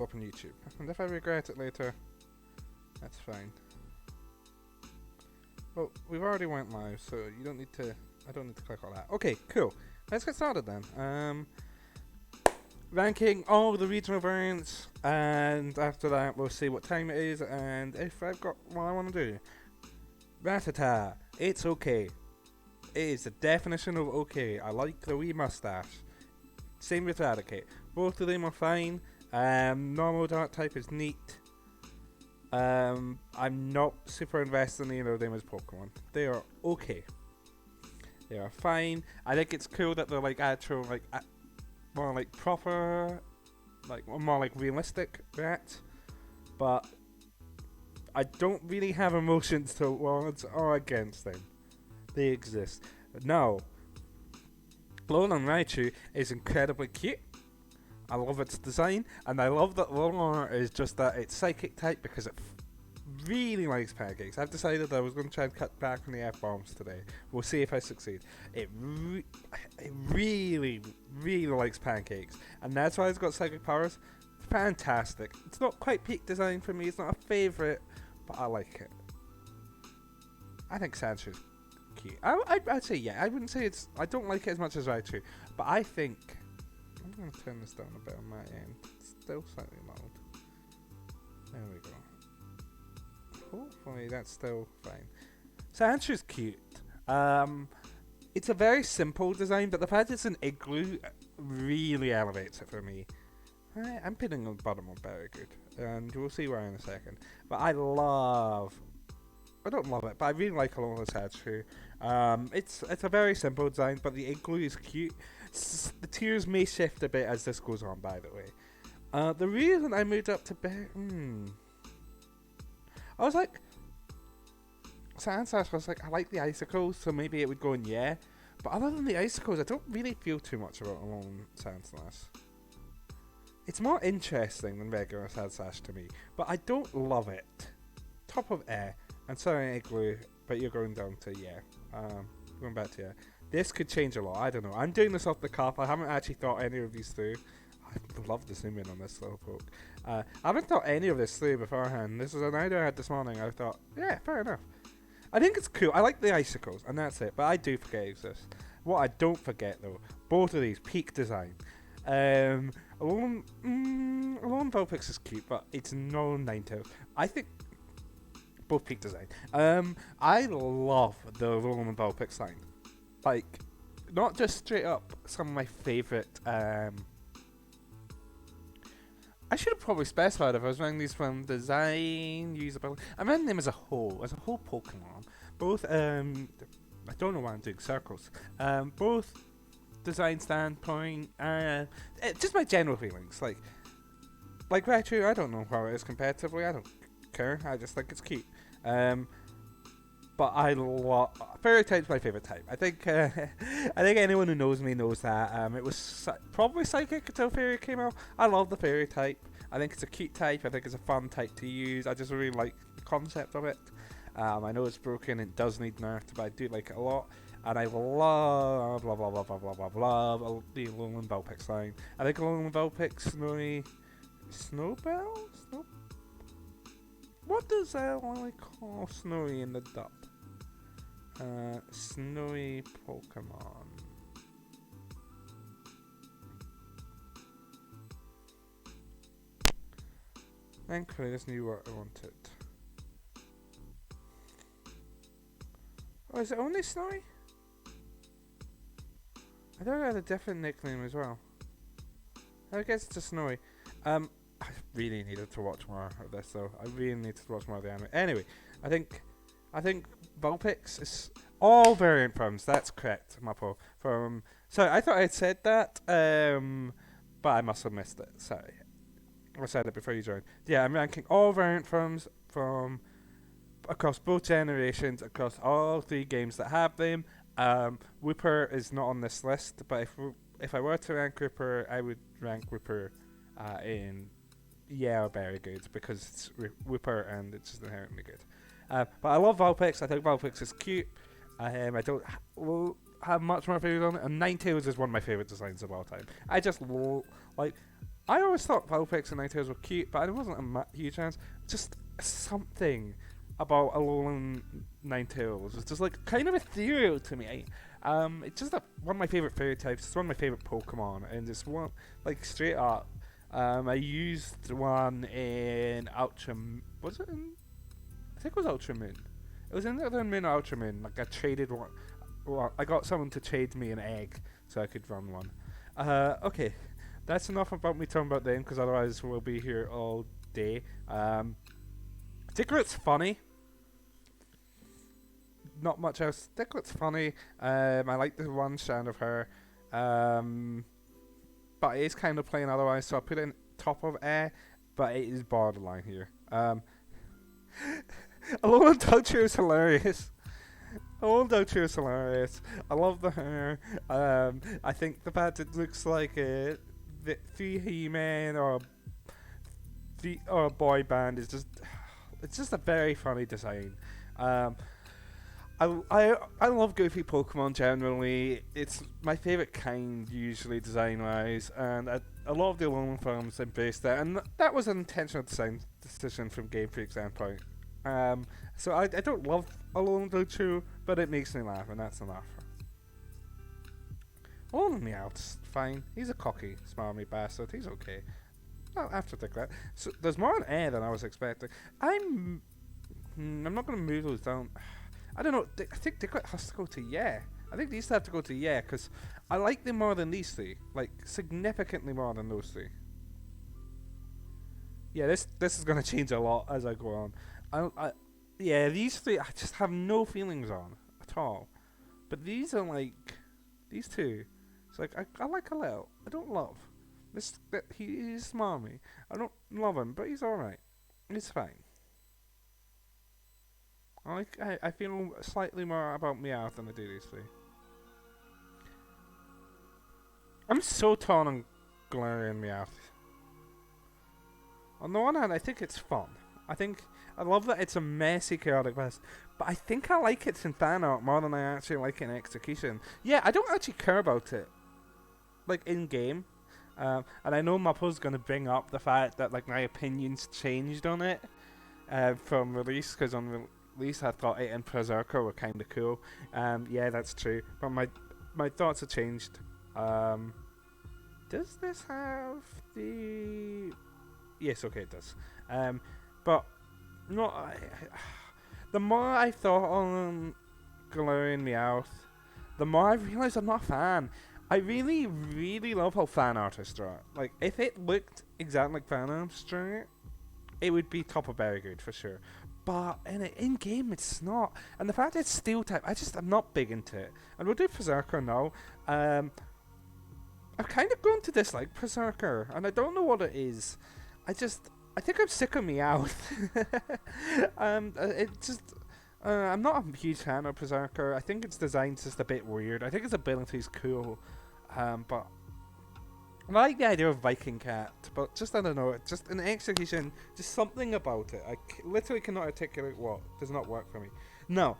up on YouTube. And if I regret it later, that's fine. Well, we've already went live, so you don't need to. I don't need to click on that. Okay, cool. Let's get started then. Ranking all the regional variants, and after that we'll see what time it is and if I've got what I want to do. Ratata, it's okay. It is the definition of okay. I like the wee mustache. Same with Eradicate. Both of them are fine. Normal dark type is neat. I'm not super invested in either of them as Pokemon. They are okay. They are fine. I think it's cool that they're like actual, like more like proper, like more like realistic rats. But I don't really have emotions towards or against them. They exist. Now, Alolan Raichu is incredibly cute. I love its design, and I love that Alolan is just that it's psychic type because it really likes pancakes. I've decided I was going to try and cut back on the F-bombs today. We'll see if I succeed. It really, really likes pancakes, and that's why it's got psychic powers. Fantastic. It's not quite peak design for me. It's not a favourite, but I like it. I think Sandshoe's cute. I'd say yeah. I wouldn't say it's. I don't like it as much as Raichu, but I think I'm going to turn this down a bit on my end. It's still slightly loud. There we go. Hopefully that's still fine. Sandshoe's cute. It's a very simple design, but the fact it's an igloo really elevates it for me. I'm pinning on the bottom one very good, and we'll see why in a second. But I don't love it, but I really like Alolan Sandshoe. It's a very simple design, but the igloo is cute. The tiers may shift a bit as this goes on, by the way. The reason I moved up to I was like, Sandslash was like, I like the icicles, so maybe it would go in yeah. But other than the icicles, I don't really feel too much about Alolan Sandslash. It's more interesting than regular Sandslash to me, but I don't love it. Top of air, and sorry igloo, but you're going down to yeah. Going back to yeah. This could change a lot, I don't know. I'm doing this off the cuff, I haven't actually thought any of these through. I love the zoom in on this little poke. I haven't thought any of this through beforehand. This is an idea I had this morning. I thought, yeah, fair enough. I think it's cool. I like the icicles, and that's it. But I do forget it exists. What I don't forget, though, both of these, peak design. Alolan Vulpix is cute, but it's no Ninetales. I think both peak design. I love the Alolan Vulpix line. Like, not just straight up some of my favourite... I should have probably specified if I was running these from design, usability. I'm running them as a whole Pokemon. Both, I don't know why I'm doing circles. Both design standpoint, just my general feelings. Like Raichu, I don't know how it is competitively. I don't care. I just think it's cute. But I love fairy type's my favorite type. I think anyone who knows me knows that. It was probably psychic until fairy came out. I love the fairy type. I think it's a cute type. I think it's a fun type to use. I just really like the concept of it. I know it's broken. It does need nerfed, but I do like it a lot. And I love the Alolan Vulpix line. I think Alolan Vulpix, Snowy, Snowbell. What does I call Snowy in the dub? Snowy Pokemon. Thankfully, this knew what I wanted. Oh, is it only Snowy? I thought I had a different nickname as well. I guess it's a Snowy. I really needed to watch more of this though. I really needed to watch more of the anime. Anyway, I think Vulpix is all variant forms. That's correct, Mapo. Sorry, I thought I had said that, but I must have missed it. Sorry, I said it before you joined. Yeah, I'm ranking all variant forms from across both generations, across all three games that have them. Wooper is not on this list, but if I were to rank Wooper, I would rank Wooper in yeah, very good because it's Wooper and it's just inherently good. But I love Vulpix. I think Vulpix is cute. I don't have much more favourites on it. And Ninetales is one of my favourite designs of all time. I just like I always thought Vulpix and Ninetales were cute, but I wasn't a huge fan. Just something about Alolan Ninetales was just like kind of ethereal to me. It's just one of my favorite fairy types. It's one of my favorite Pokemon, and it's one like straight up. I used one in Ultra. Was it in? I think it was Ultra Moon. It was in the other Moon or Ultra Moon. Like I traded one. Well, I got someone to trade me an egg so I could run one. Okay, that's enough about me talking about them because otherwise we'll be here all day. Digltt's funny. Not much else. Digltt's funny. I like the one strand of her. But it is kind of plain otherwise, so I put it in top of air, but it is borderline here. Alolan Dugtrio is hilarious. Alolan Dugtrio is hilarious. I love the hair. I think the fact it looks like the three He-Man or a boy band is just, it's just a very funny design. I love goofy Pokemon generally. It's my favourite kind usually design-wise, and a lot of the Alolan films embraced that, and that was an intentional design decision from Game Freak's standpoint. So I don't love Alolan Dugtrio, but it makes me laugh, and that's enough. Alolan Meowth's fine. He's a cocky, smarmy bastard. He's okay. Well, after Diglett. So there's more on air than I was expecting. I'm not going to move those down. I don't know. I think Diglett has to go to yeah. I think these have to go to yeah because I like them more than these three. Like significantly more than those three. Yeah, this is gonna change a lot as I go on. Yeah, these three I just have no feelings on at all. But these are like these two. It's like I like a little. I don't love this. He's smarmy. I don't love him, but he's all right. He's fine. I feel slightly more about Meowth than I do these three. I'm so torn on Galarian Meowth. On the one hand, I think it's fun. I love that it's a messy, chaotic mess. But I think I like it in fan art more than I actually like it in execution. Yeah, I don't actually care about it, like in game. And I know Mappo's gonna bring up the fact that like my opinions changed on it from release, because on release I thought it and Berserker were kind of cool. Yeah, that's true. But my thoughts have changed. Does this have the? Yes, okay, it does. But no, the more I thought on Galarian Meowth, the more I realised I'm not a fan. I really, really love how fan artists draw it. Like, if it looked exactly like fan artists drawing it, it would be top of very good for sure. But in game, it's not. And the fact it's steel type, I'm not big into it. And we'll do Berserker now. I've kind of grown to dislike Berserker, and I don't know what it is. I think I'm sick of Meowth. I'm not a huge fan of Berserker. I think its design's just a bit weird. I think its ability's cool, but I like the idea of Viking Cat. But just I don't know. Just an execution, just something about it. I literally cannot articulate what does not work for me. No,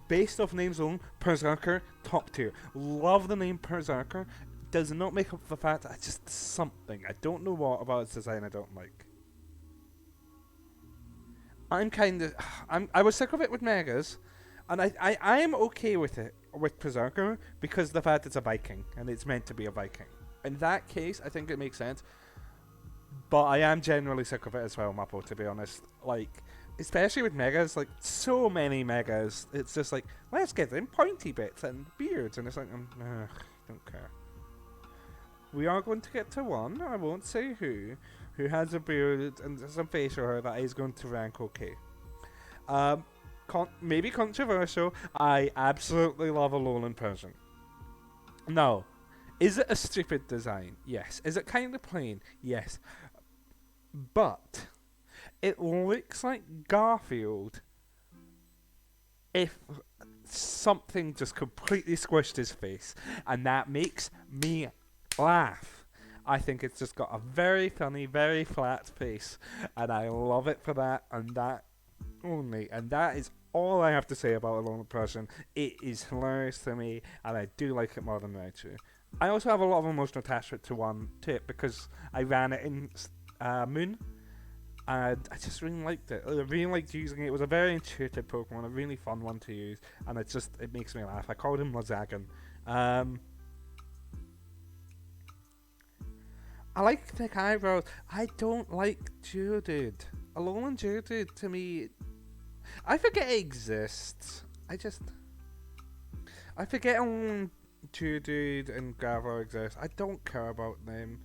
based off names alone, Berserker top tier. Love the name Berserker. Does not make up for the fact that just something. I don't know what about its design I don't like. I was sick of it with Megas, and I am okay with it with Berserker because of the fact it's a Viking and it's meant to be a Viking. In that case, I think it makes sense. But I am generally sick of it as well, Mappo, to be honest. Like, especially with Megas, like so many Megas, it's just like, let's get them pointy bits and beards, and it's like, don't care. We are going to get to one, I won't say who has a beard and some facial hair that is going to rank okay. Maybe controversial. I absolutely love Alolan Persian. No. Is it a stupid design? Yes. Is it kind of plain? Yes. But it looks like Garfield if something just completely squished his face, and that makes me laugh. I think it's just got a very funny, very flat face, and I love it for that, and that only. And that is all I have to say about Alolan Persian. It is hilarious to me, and I do like it more than Raichu. I also have a lot of emotional attachment to it because I ran it in Moon, and I just really liked it. I really liked using it. It was a very intuitive Pokemon, a really fun one to use, and it makes me laugh. I called him Lazagan. Um, I like thick eyebrows. I don't like Geodude. Alolan Geodude to me, I forget it exists. I forget Alolan Geodude and Gravel exist. I don't care about them.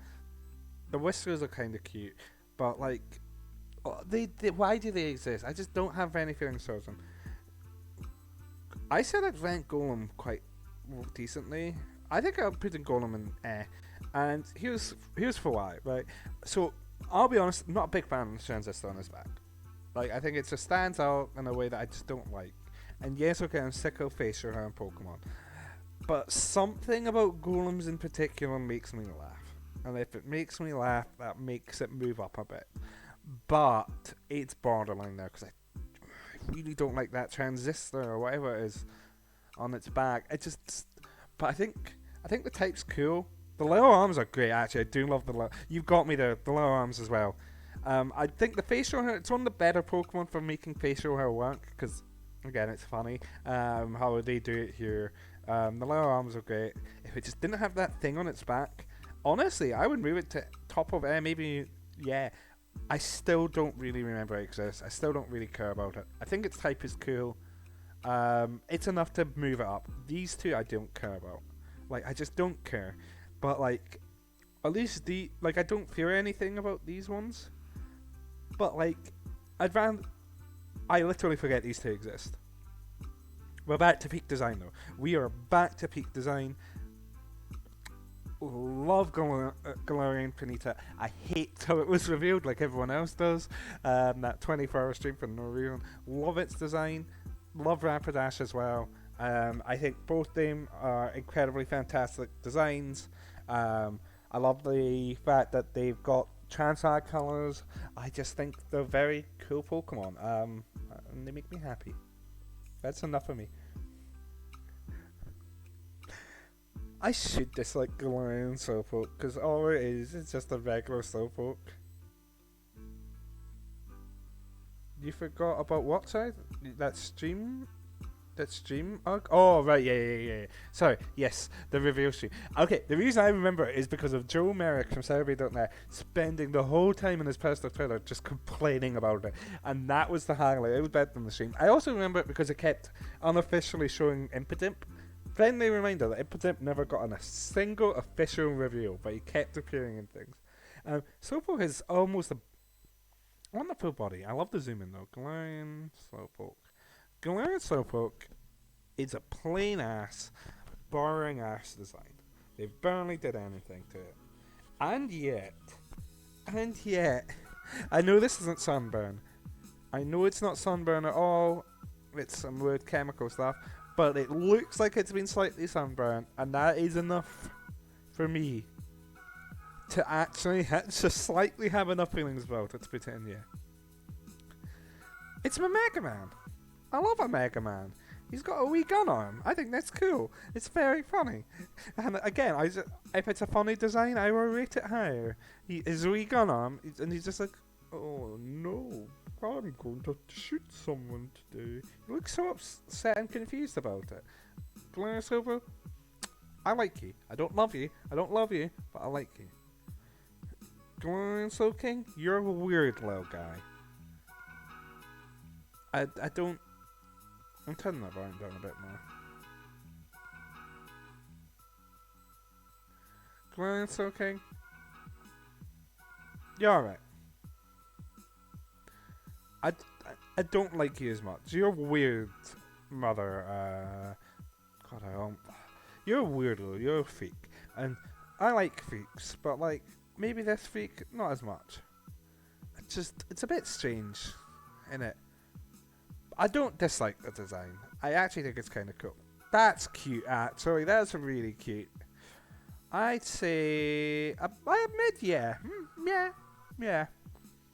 The whiskers are kind of cute, but like, why do they exist? I just don't have any feelings towards them. I said I'd rank Golem quite decently. I think I'll put in Golem in and here's for why. Right, so I'll be honest, I'm not a big fan of Transistor on his back. Like, I think it just stands out in a way that I just don't like. And yes, okay, I'm sick of facial hair in Pokemon, but something about Golems in particular makes me laugh. And if it makes me laugh, that makes it move up a bit. But it's borderline there because I really don't like that transistor or whatever it is on its back. But I think the type's cool. The lower arms are great. Actually, I do love the lower. You've got me there. The lower arms as well. I think the facial hair. It's one of the better Pokemon for making facial hair work because again, it's funny how they do it here. The lower arms are great. If it just didn't have that thing on its back, honestly, I would move it to top of air. Maybe, yeah. I still don't really remember it exists. I still don't really care about it. I think its type is cool. It's enough to move it up. These two I don't care about. Like, I just don't care. But like, at least I don't fear anything about these ones. But like, I literally forget these two exist. We're back to peak design though. We are back to peak design. Love Galarian Ponyta. I hate how it was revealed like everyone else does. That 24-hour stream for no reason. Love its design. Love Rapidash as well. I think both them are incredibly fantastic designs. I love the fact that they've got transite colors. I just think they're very cool Pokemon. And they make me happy. That's enough for me. I should dislike Galarian Slowpoke because all it is just a regular Slowpoke. You forgot about what side? That stream? That stream? Oh, right, yeah. Sorry, yes, the reveal stream. Okay, the reason I remember it is because of Joe Merrick from Celebrate.net spending the whole time in his personal Twitter just complaining about it. And that was the highlight. It was better than the stream. I also remember it because it kept unofficially showing Impidimp. Friendly reminder that Impidimp never got on a single official reveal, but he kept appearing in things. Slowpoke is almost a wonderful body. I love the zoom in though. Galarian Slowpoke. Galarian Slowpoke is a plain ass, boring ass design. They barely did anything to it. And yet, I know this isn't Sunburn. I know it's not Sunburn at all. It's some weird chemical stuff. But it looks like it's been slightly sunburned, and that is enough for me to actually just slightly have enough feelings about it to put it in here. It's my Mega Man. I love a Mega Man. He's got a wee gun arm. I think that's cool. It's very funny. And again, if it's a funny design, I will rate it higher. His wee gun arm, and he's just like, oh no, I'm going to shoot someone today. He looks so upset and confused about it. Galarian Silver, I like you. I don't love you, but I like you. Galarian Soul King, you're a weird little guy. I don't... I'm turning that volume down a bit more. Galarian Soul King, you're alright. I don't like you as much. You're weird, mother. God, I don't. You're a weirdo. You're a freak, and I like freaks, but like maybe this freak not as much. It's a bit strange, innit? I don't dislike the design. I actually think it's kind of cool. That's cute, actually. That's really cute. I'd say I admit, yeah.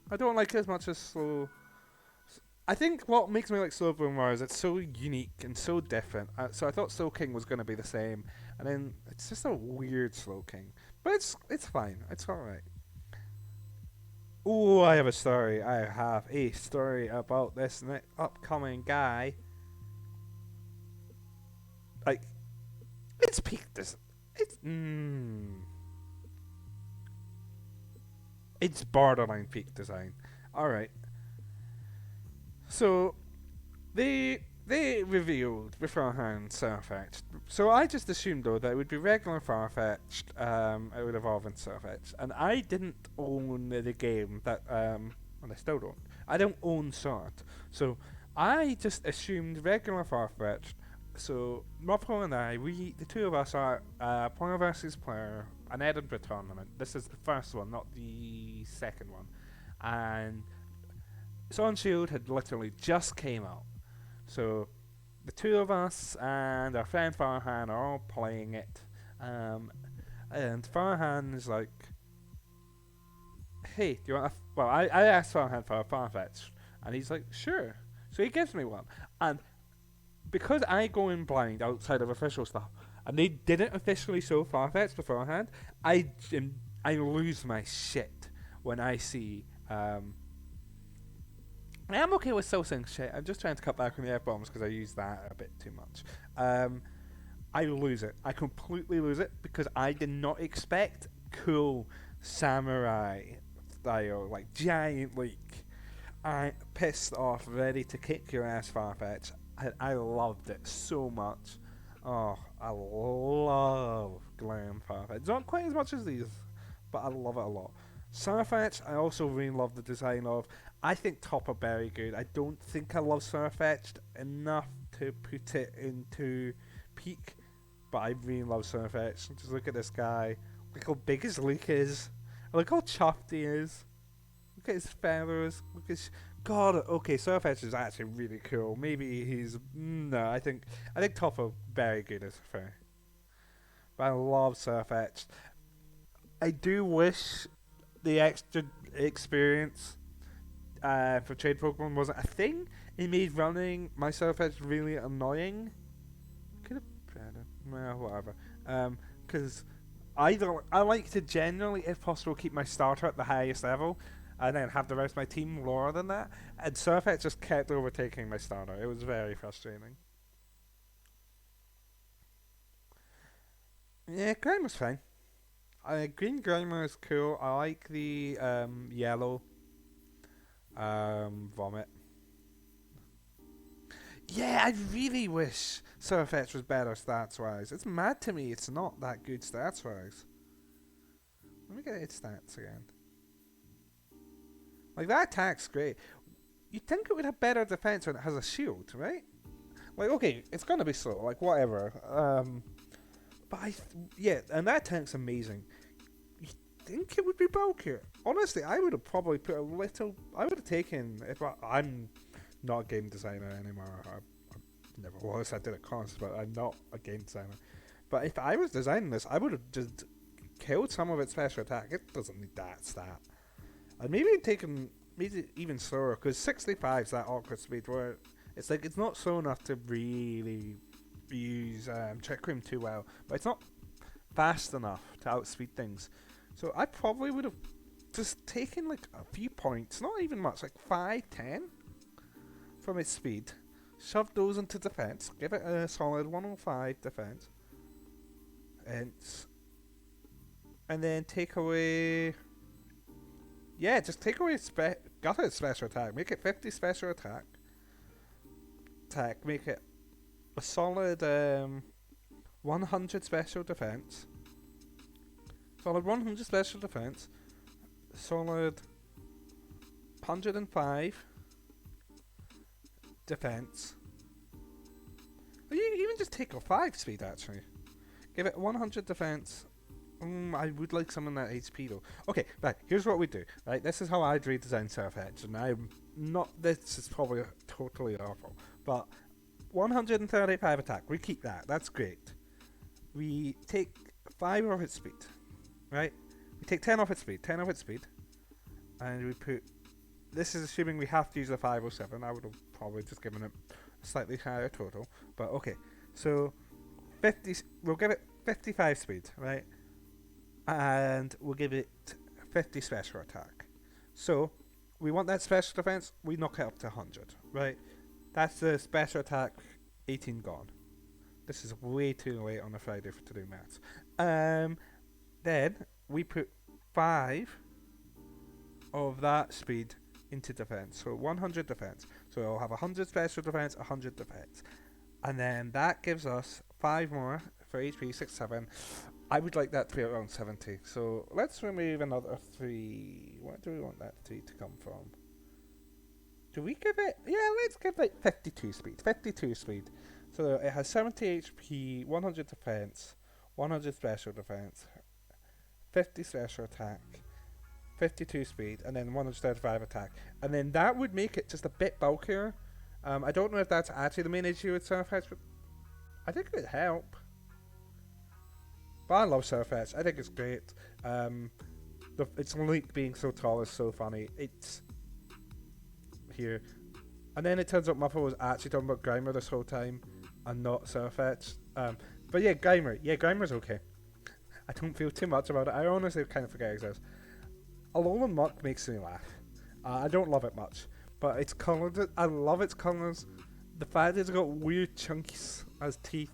I don't like it as much as I think what makes me like Slowbro is it's so unique and so different. So I thought Slow King was going to be the same, and then it's just a weird Slow King. But it's fine. It's all right. Oh, I have a story. I have a story about this upcoming guy. Like it's peak. It's it's borderline peak design. All right. So they revealed beforehand Surfetched. So I just assumed though that it would be regular Farfetched. It would evolve into Surfetched, and I didn't own the game that and I still don't. I don't own Sort, so I just assumed regular Farfetched. So Mopro and I, the two of us are player versus player, an Edinburgh tournament. This is the first one, not the second one, and Sun Shield had literally just came out. So the two of us and our friend Farhan are all playing it. Um, and Farhan is like, hey, do you want well, I asked Farhan for a Farfetch, and he's like, sure. So he gives me one. And because I go in blind outside of official stuff, and they didn't officially show Farfetch beforehand, I lose my shit when I see I'm okay with still saying shit. I'm just trying to cut back on the F bombs because I use that a bit too much. I lose it. I completely lose it because I did not expect cool samurai style, like giant leak. I pissed off, ready to kick your ass, Farfetch. I loved it so much. Oh, I love Glam Farfetch. Not quite as much as these, but I love it a lot. Surfetch, I also really love the design of. I think top are very good. I don't think I love Surfetched enough to put it into peak, but I really love Surfetched. Just look at this guy. Look how big his leak is. Look how chuffed he is. Look at his feathers. Look at his. God, okay, Surfetched is actually really cool. Maybe he's no. I think top are very good as fair. But I love Surfetched. I do wish the extra experience for trade Pokemon wasn't a thing. It made running my Surfetched really annoying. Could have better. Well, whatever. Because I like to generally, if possible, keep my starter at the highest level, and then have the rest of my team lower than that. And Surfetched just kept overtaking my starter. It was very frustrating. Yeah, Grime was fine. Green Grimer is cool. I like the yellow vomit. Yeah, I really wish Surfetch was better stats wise. It's mad to me it's not that good stats wise. Let me get its stats again. Like that attack's great. You'd think it would have better defense when it has a shield, right? Like okay, it's gonna be slow, like whatever. But yeah, and that attack's amazing. You think it would be bulkier? Honestly, I would have probably put a little. I would have taken if I'm not a game designer anymore. I never was. I did it cons, but I'm not a game designer. But if I was designing this, I would have just killed some of its special attack. It doesn't need that stat. And maybe taken made it even slower because 65 is that awkward speed where it's like it's not slow enough to really use Trick Room too well, but it's not fast enough to outspeed things. So I probably would have just taken like a few points, not even much, like 5, 10 from its speed, shove those into defense, give it a solid 105 defense, and then take away. Yeah, just take away gut its special attack, make it 50 special attack, make it a solid 100 special defense, solid 100 special defense, solid 105 defense. Or you even just take a 5 speed actually. Give it 100 defense. I would like some of that HP though. Okay, right, here's what we do. Right, this is how I'd redesign Surfetched, and I'm not. This is probably totally awful, but 135 attack. We keep that. That's great. We take 5 off its speed, right? We take 10 off its speed, 10 off its speed, and we put this is assuming we have to use the 507. I would have probably just given it a slightly higher total. But okay, so 50. We'll give it 55 speed, right? And we'll give it 50 special attack. So we want that special defense. We knock it up to 100, right? That's the special attack. 18 gone. This is way too late on a Friday to do maths. Then we put 5 of that speed into defense. So 100 defense. So we'll have 100 special defense, 100 defense. And then that gives us 5 more for HP, 6, 7. I would like that to be around 70. So let's remove another 3. What do we want that 3 to come from? Do we give it? Yeah, let's give it 52 speed. 52 speed. So it has 70 HP, 100 defense, 100 special defense, 50 special attack, 52 speed, and then 135 attack. And then that would make it just a bit bulkier. I don't know if that's actually the main issue with Surfetch, but I think it would help. But I love Surfetch. I think it's great. Its Link being so tall is so funny. It's here. And then it turns out Muffle was actually talking about Grimer this whole time and not Surfetch. But yeah, Grimer. Yeah, Grimer's okay. I don't feel too much about it. I honestly kind of forget it exists. Alolan Muck makes me laugh. I don't love it much. But its colours, I love its colours. The fact it's got weird chunks as teeth.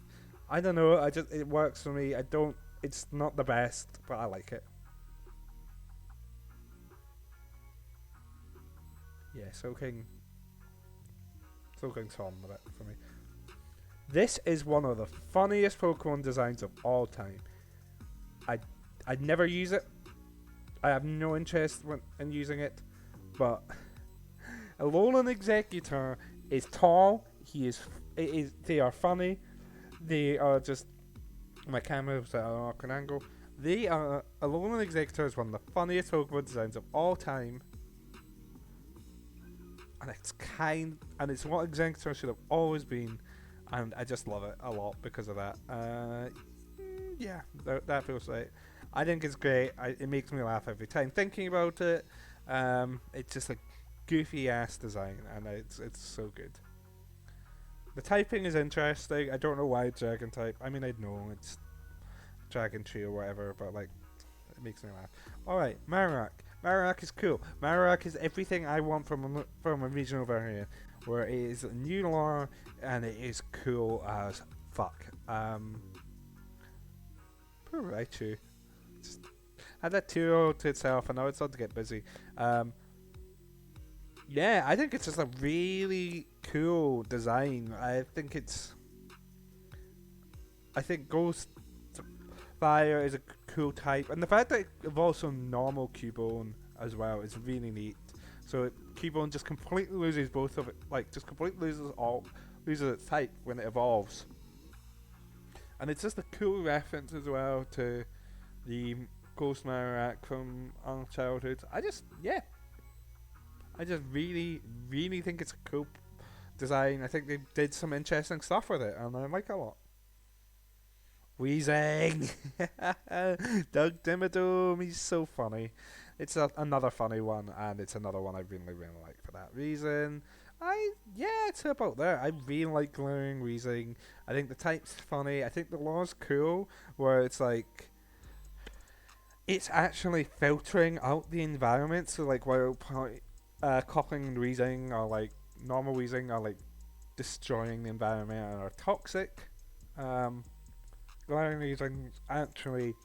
I don't know, it works for me. It's not the best, but I like it. Yeah, Soaking Tom with it for me. This is one of the funniest Pokemon designs of all time. I'd never use it. I have no interest in using it, but Alolan Executor is tall. They are funny. They are just my camera's at an awkward angle. Alolan Executor is one of the funniest Pokemon designs of all time. And it's what Executor should have always been, and I just love it a lot because of that. Yeah, that feels right. I think it's great. It makes me laugh every time thinking about it. It's just a goofy ass design, and it's so good. The typing is interesting. I don't know why it's Dragon type. I mean, I know it's Dragon Tree or whatever, but like, it makes me laugh. Alright, Marowak. Marowak is cool. Marowak is everything I want from a regional variant, where it is new lore and it is cool as fuck. Poor Raichu. Just had that 2-0 to itself, and now it's starting to get busy. Yeah, I think it's just a really cool design. I think Ghost Fire is a cool type, and the fact that it evolves from normal Cubone as well is really neat. So Cubone just completely loses both of it, like just completely loses its type when it evolves. And it's just a cool reference as well to the Ghost Marowak from our childhood. I just really, really think it's a cool design. I think they did some interesting stuff with it, and I like it a lot. Weezing! Doug Dimmadome, he's so funny. It's another funny one, and it's another one I really, really like for that reason. It's about there. I really like Glaring Weezing. I think the type's funny. I think the lore's cool, where it's like, it's actually filtering out the environment, so like while Cockling and Weezing are like, normal Weezing are like destroying the environment and are toxic. Glaring Weezing actually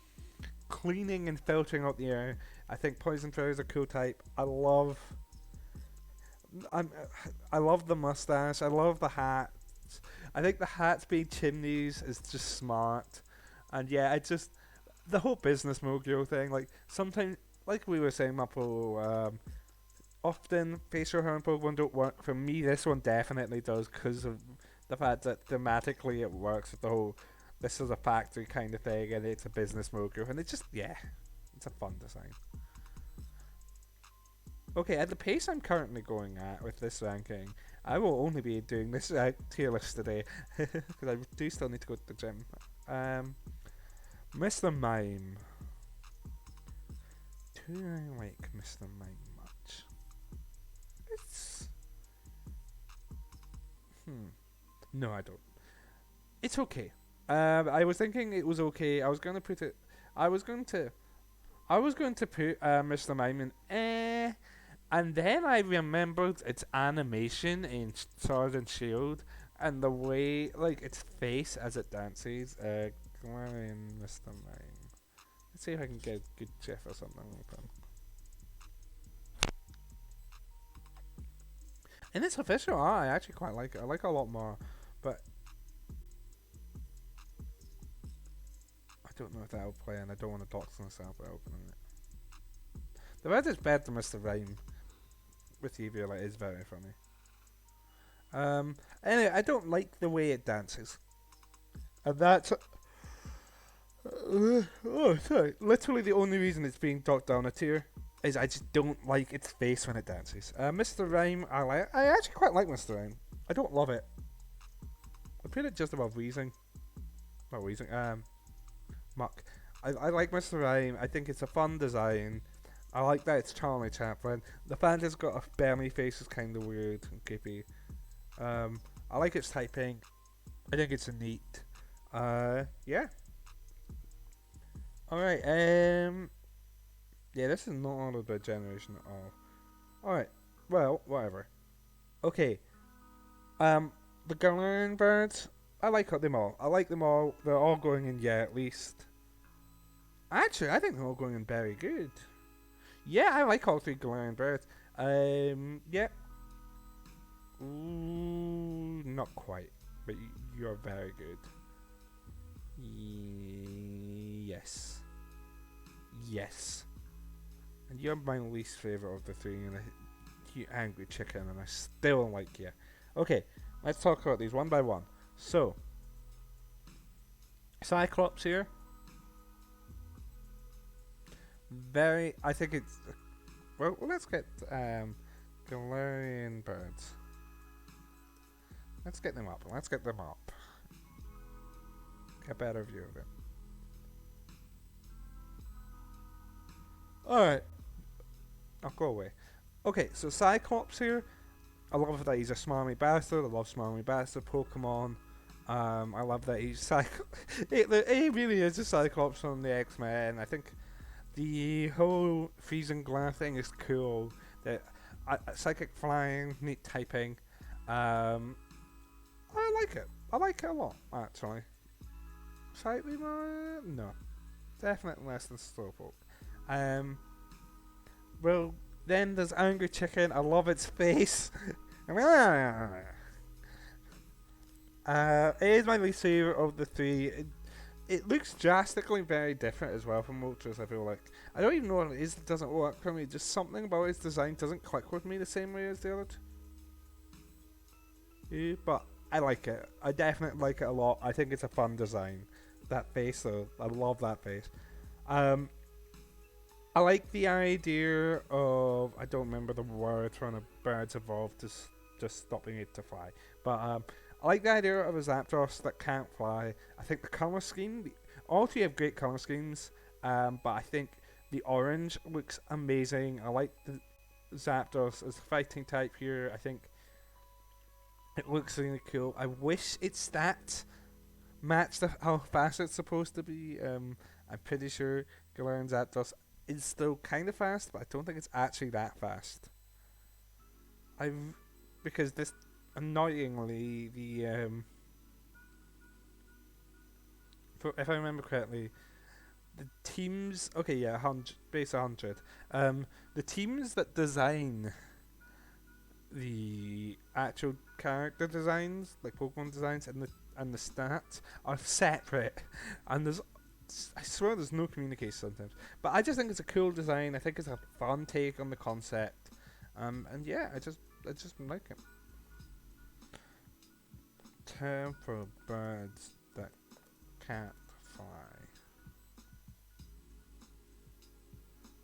cleaning and filtering out the air. I think Poison Fairy is a cool type. I love the mustache. I love the hat. I think the hats being chimneys is just smart. And yeah, the whole business mogul thing. Like sometimes, like we were saying, often facial hair and Pokemon don't work. For me, this one definitely does because of the fact that thematically it works with the whole. This is a factory kind of thing, and it's a business mogul, and it's a fun design. Okay, at the pace I'm currently going at with this ranking, I will only be doing this tier list today, because I do still need to go to the gym. Mr. Mime. Do I like Mr. Mime much? No, I don't. It's okay. I was thinking it was okay. I was gonna put it. I was going to. I was going to put Mr. Mime in and then I remembered its animation in Sword and Shield and the way, like, its face as it dances. Glorian Mr. Mime. Let's see if I can get a good GIF or something open. And its official art, I actually quite like it. I like it a lot more, but I don't know if that'll play, and I don't want to dox myself by opening it. The red is better than Mr. Rhyme with Evil. It is very funny. Anyway, I don't like the way it dances, and that's oh sorry. Literally the only reason it's being docked down a tier is I just don't like its face when it dances. Mr. Rhyme, I like. I actually quite like Mr. Rhyme. I don't love it. I put it just above Weezing. Not Weezing. Muck. I like Mr. Rhyme. I think it's a fun design. I like that it's Charlie Chaplin. The Fanta's got a belly face is kind of weird and creepy. I like its typing. I think it's neat. Yeah. Alright, yeah, this is not all about generation at all. Alright, well, whatever. Okay. The Galarian birds, I like them all. I like them all. They're all going in yeah at least. Actually, I think they're all going in very good. Yeah, I like all three Galarian birds. Yeah. Ooh, not quite, but you're very good. Yes. Yes. And you're my least favourite of the three, and you angry chicken, and I still don't like you. Okay, let's talk about these one by one. So, Cyclops here. I think it's. Well, let's get Galarian birds. Let's get them up. Let's get them up. Get a better view of it. Alright. I'll go away. Okay, so Cyclops here. I love that he's a smarmy bastard. I love smarmy bastard Pokemon. I love that he's he really is a Cyclops from the X-Men. I think the whole freezing glass thing is cool. The psychic flying, neat typing. I like it. I like it a lot, actually. Slightly more? No. Definitely less than Slowpoke. Well, then there's Angry Chicken. I love its face. It is my least favourite of the three. It looks drastically very different as well from Moltres, I feel like. I don't even know what it is that doesn't work for me. Just something about its design doesn't click with me the same way as the other two. But I like it. I definitely like it a lot. I think it's a fun design. That face, though. I love that face. I like the idea of... I don't remember the word when a bird's evolved to just stopping it to fly. But I like the idea of a Zapdos that can't fly. I think the colour scheme... all three have great colour schemes. But I think the orange looks amazing. I like the Zapdos as a fighting type here. I think it looks really cool. I wish its stats match how fast it's supposed to be. I'm pretty sure Galarian Zapdos is still kind of fast, but I don't think it's actually that fast. Because this annoyingly if I remember correctly, the teams okay 100 base 100. The teams that design the actual character designs, like Pokemon designs, and the stats are separate, and I swear there's no communication sometimes. But I just think it's a cool design. I think it's a fun take on the concept, and yeah, I just like it. Term for birds that can't fly.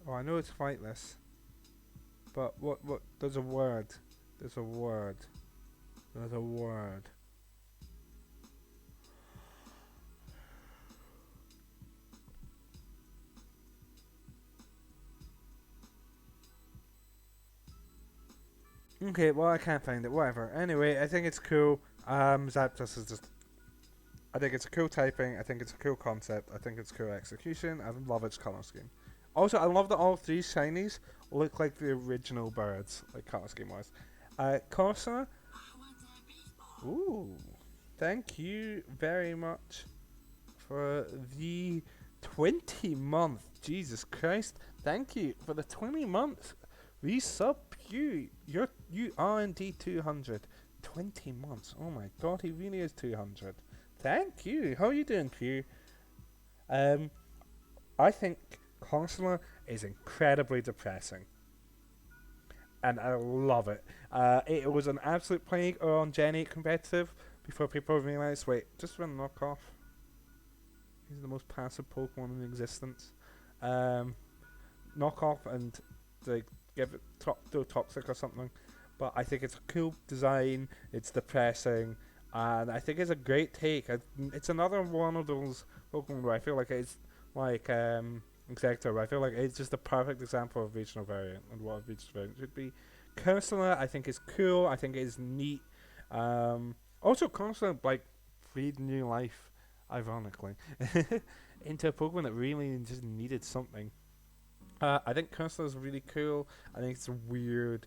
Oh, I know it's flightless, but what? There's a word. There's a word. There's a word. Okay, well I can't find it. Whatever. Anyway, I think it's cool. Zapdos is just. I think it's a cool typing. I think it's a cool concept. I think it's cool execution. I love its color scheme. Also, I love that all three shinies look like the original birds, like color scheme wise. Corsa. Ooh, thank you very much for the 20-month. Jesus Christ! Thank you for the 20 months. Resub you. You are indeed 200. 20 months. Oh my god, he really is 200. Thank you. How are you doing, Q? I think Consular is incredibly depressing. And I love it. It was an absolute plague on Gen 8 competitive before people realised, wait, just run knockoff. He's the most passive Pokemon in existence. Knockoff and like give it toxic or something. But I think it's a cool design. It's depressing, and I think it's a great take. It's another one of those Pokemon where I feel like it's like Executor. Where I feel like it's just a perfect example of regional variant and what a regional variant should be. Cursula, I think is cool. I think it's neat. Also, Cursula like breathed new life, ironically, into a Pokemon that really just needed something. I think Cursula is really cool. I think it's weird.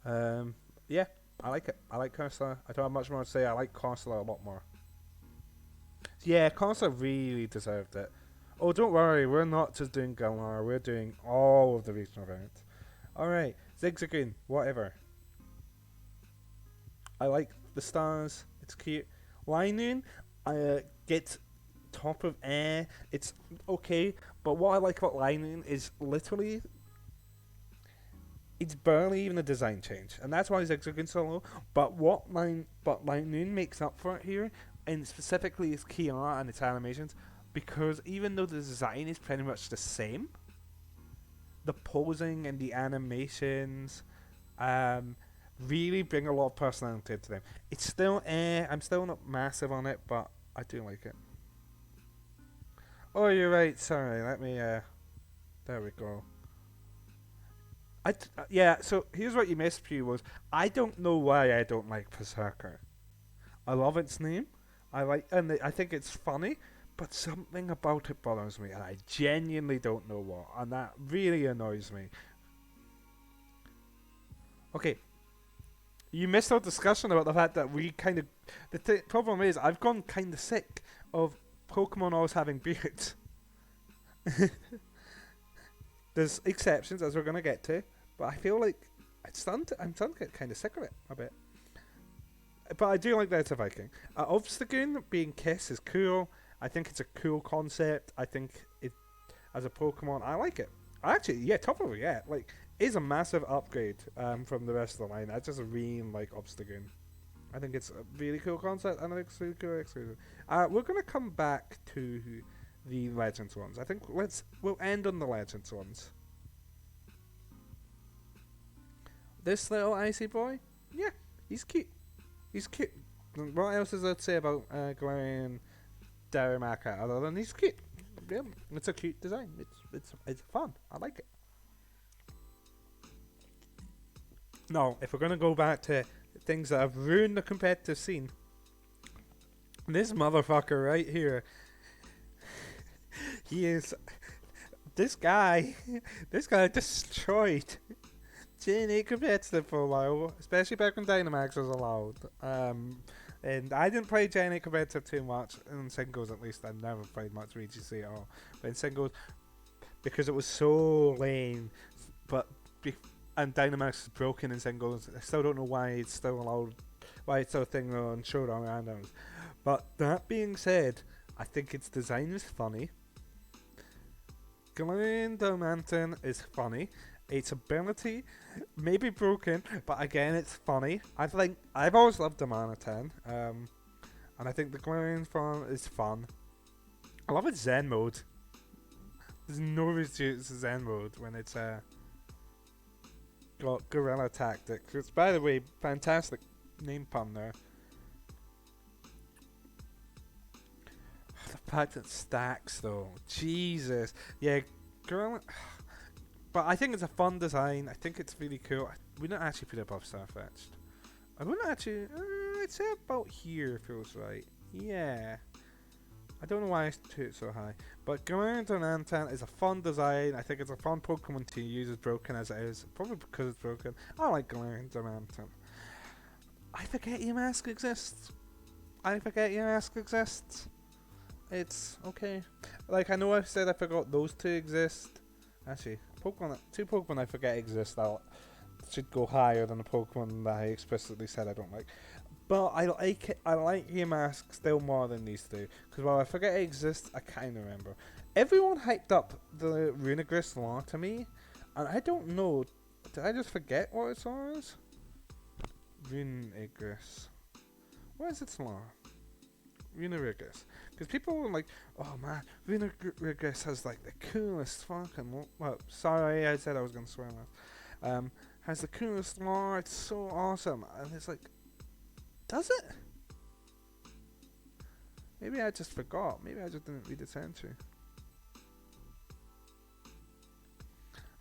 Yeah, I like it. I like Cursula. I don't have much more to say. I like Cursula a lot more. Yeah, Cursula really deserved it. Oh, don't worry. We're not just doing Galar. We're doing all of the regional variants. Alright, Zigzagoon, whatever. I like the stars. It's cute. Linoon, gets top of air. It's okay. But what I like about Linoon is literally it's barely even a design change, and that's why Zigzagoon's so low. But Linoon makes up for it here, and specifically its key art and its animations, because even though the design is pretty much the same, the posing and the animations, really bring a lot of personality to them. It's still I'm still not massive on it, but I do like it. Oh, you're right. Sorry. Let me. There we go. Yeah. So here's what you missed, Pew. Was I don't know why I don't like Berserker. I love its name. I think it's funny, but something about it bothers me, and I genuinely don't know what, and that really annoys me. Okay, you missed our discussion about the fact that we kind of. Problem is, I've gone kind of sick of Pokemon always having beards. There's exceptions, as we're gonna get to, but I feel like I'm starting to get kind of sick of it a bit. But I do like that it's a Viking. Obstagoon being Kiss is cool. I think it's a cool concept. I think it, as a Pokemon, I like it. Actually, yeah, top of it, yeah. Like, is a massive upgrade from the rest of the line. I just really like Obstagoon. I think it's a really cool concept, and I think it's really cool execution. We're gonna come back to the Legends ones. I think we'll end on the Legends ones. This little icy boy, yeah, he's cute. He's cute. What else is there to say about Galarian Darumaka other than he's cute? Yeah, it's a cute design. It's fun. I like it. Now, if we're gonna go back to things that have ruined the competitive scene, this motherfucker right here, he is. This guy, this guy destroyed Gen 8 competitive for a while, especially back when Dynamax was allowed. And I didn't play Gen 8 competitive too much, in singles at least. I never played much VGC at all. But in singles, because it was so lame, but and Dynamax is broken in singles, I still don't know why it's still allowed, why it's still a thing on Showdown randoms. But that being said, I think its design is funny. Galarian Darmanitan is funny. Its ability may be broken, but again, it's funny. I've always loved Darmanitan, and I think the Galarian form is fun. I love its Zen mode. There's no reason to use Zen mode when it's got Gorilla Tactics. It's, by the way, fantastic name pun there. The fact that stacks though, Jesus, yeah, Gorilla. But I think it's a fun design. I think it's really cool. We don't actually put it above Starfetched. I wouldn't actually. I'd say about here feels right. Yeah. I don't know why I put it so high. But Galarian is a fun design. I think it's a fun Pokemon to use as broken as it is. Probably because it's broken. I like Galarian. I forget Yamask exists. I forget Yamask exists. It's okay. Like, I know I said I forgot those two exist. Actually, two Pokemon I forget exist that should go higher than the Pokemon that I explicitly said I don't like. But I like it. I like Yamask still more than these two. Because while I forget it exists, I kind of remember. Everyone hyped up the Runigris lore to me. And I don't know. Did I just forget what its lore is? Runigris. What is its lore? Runigris. Because people were like, oh man, Runigris has like the coolest fucking. Well, sorry, I said I was going to swear now. Has the coolest lore. It's so awesome. And it's like, does it? Maybe I just forgot. Maybe I just didn't read its entry.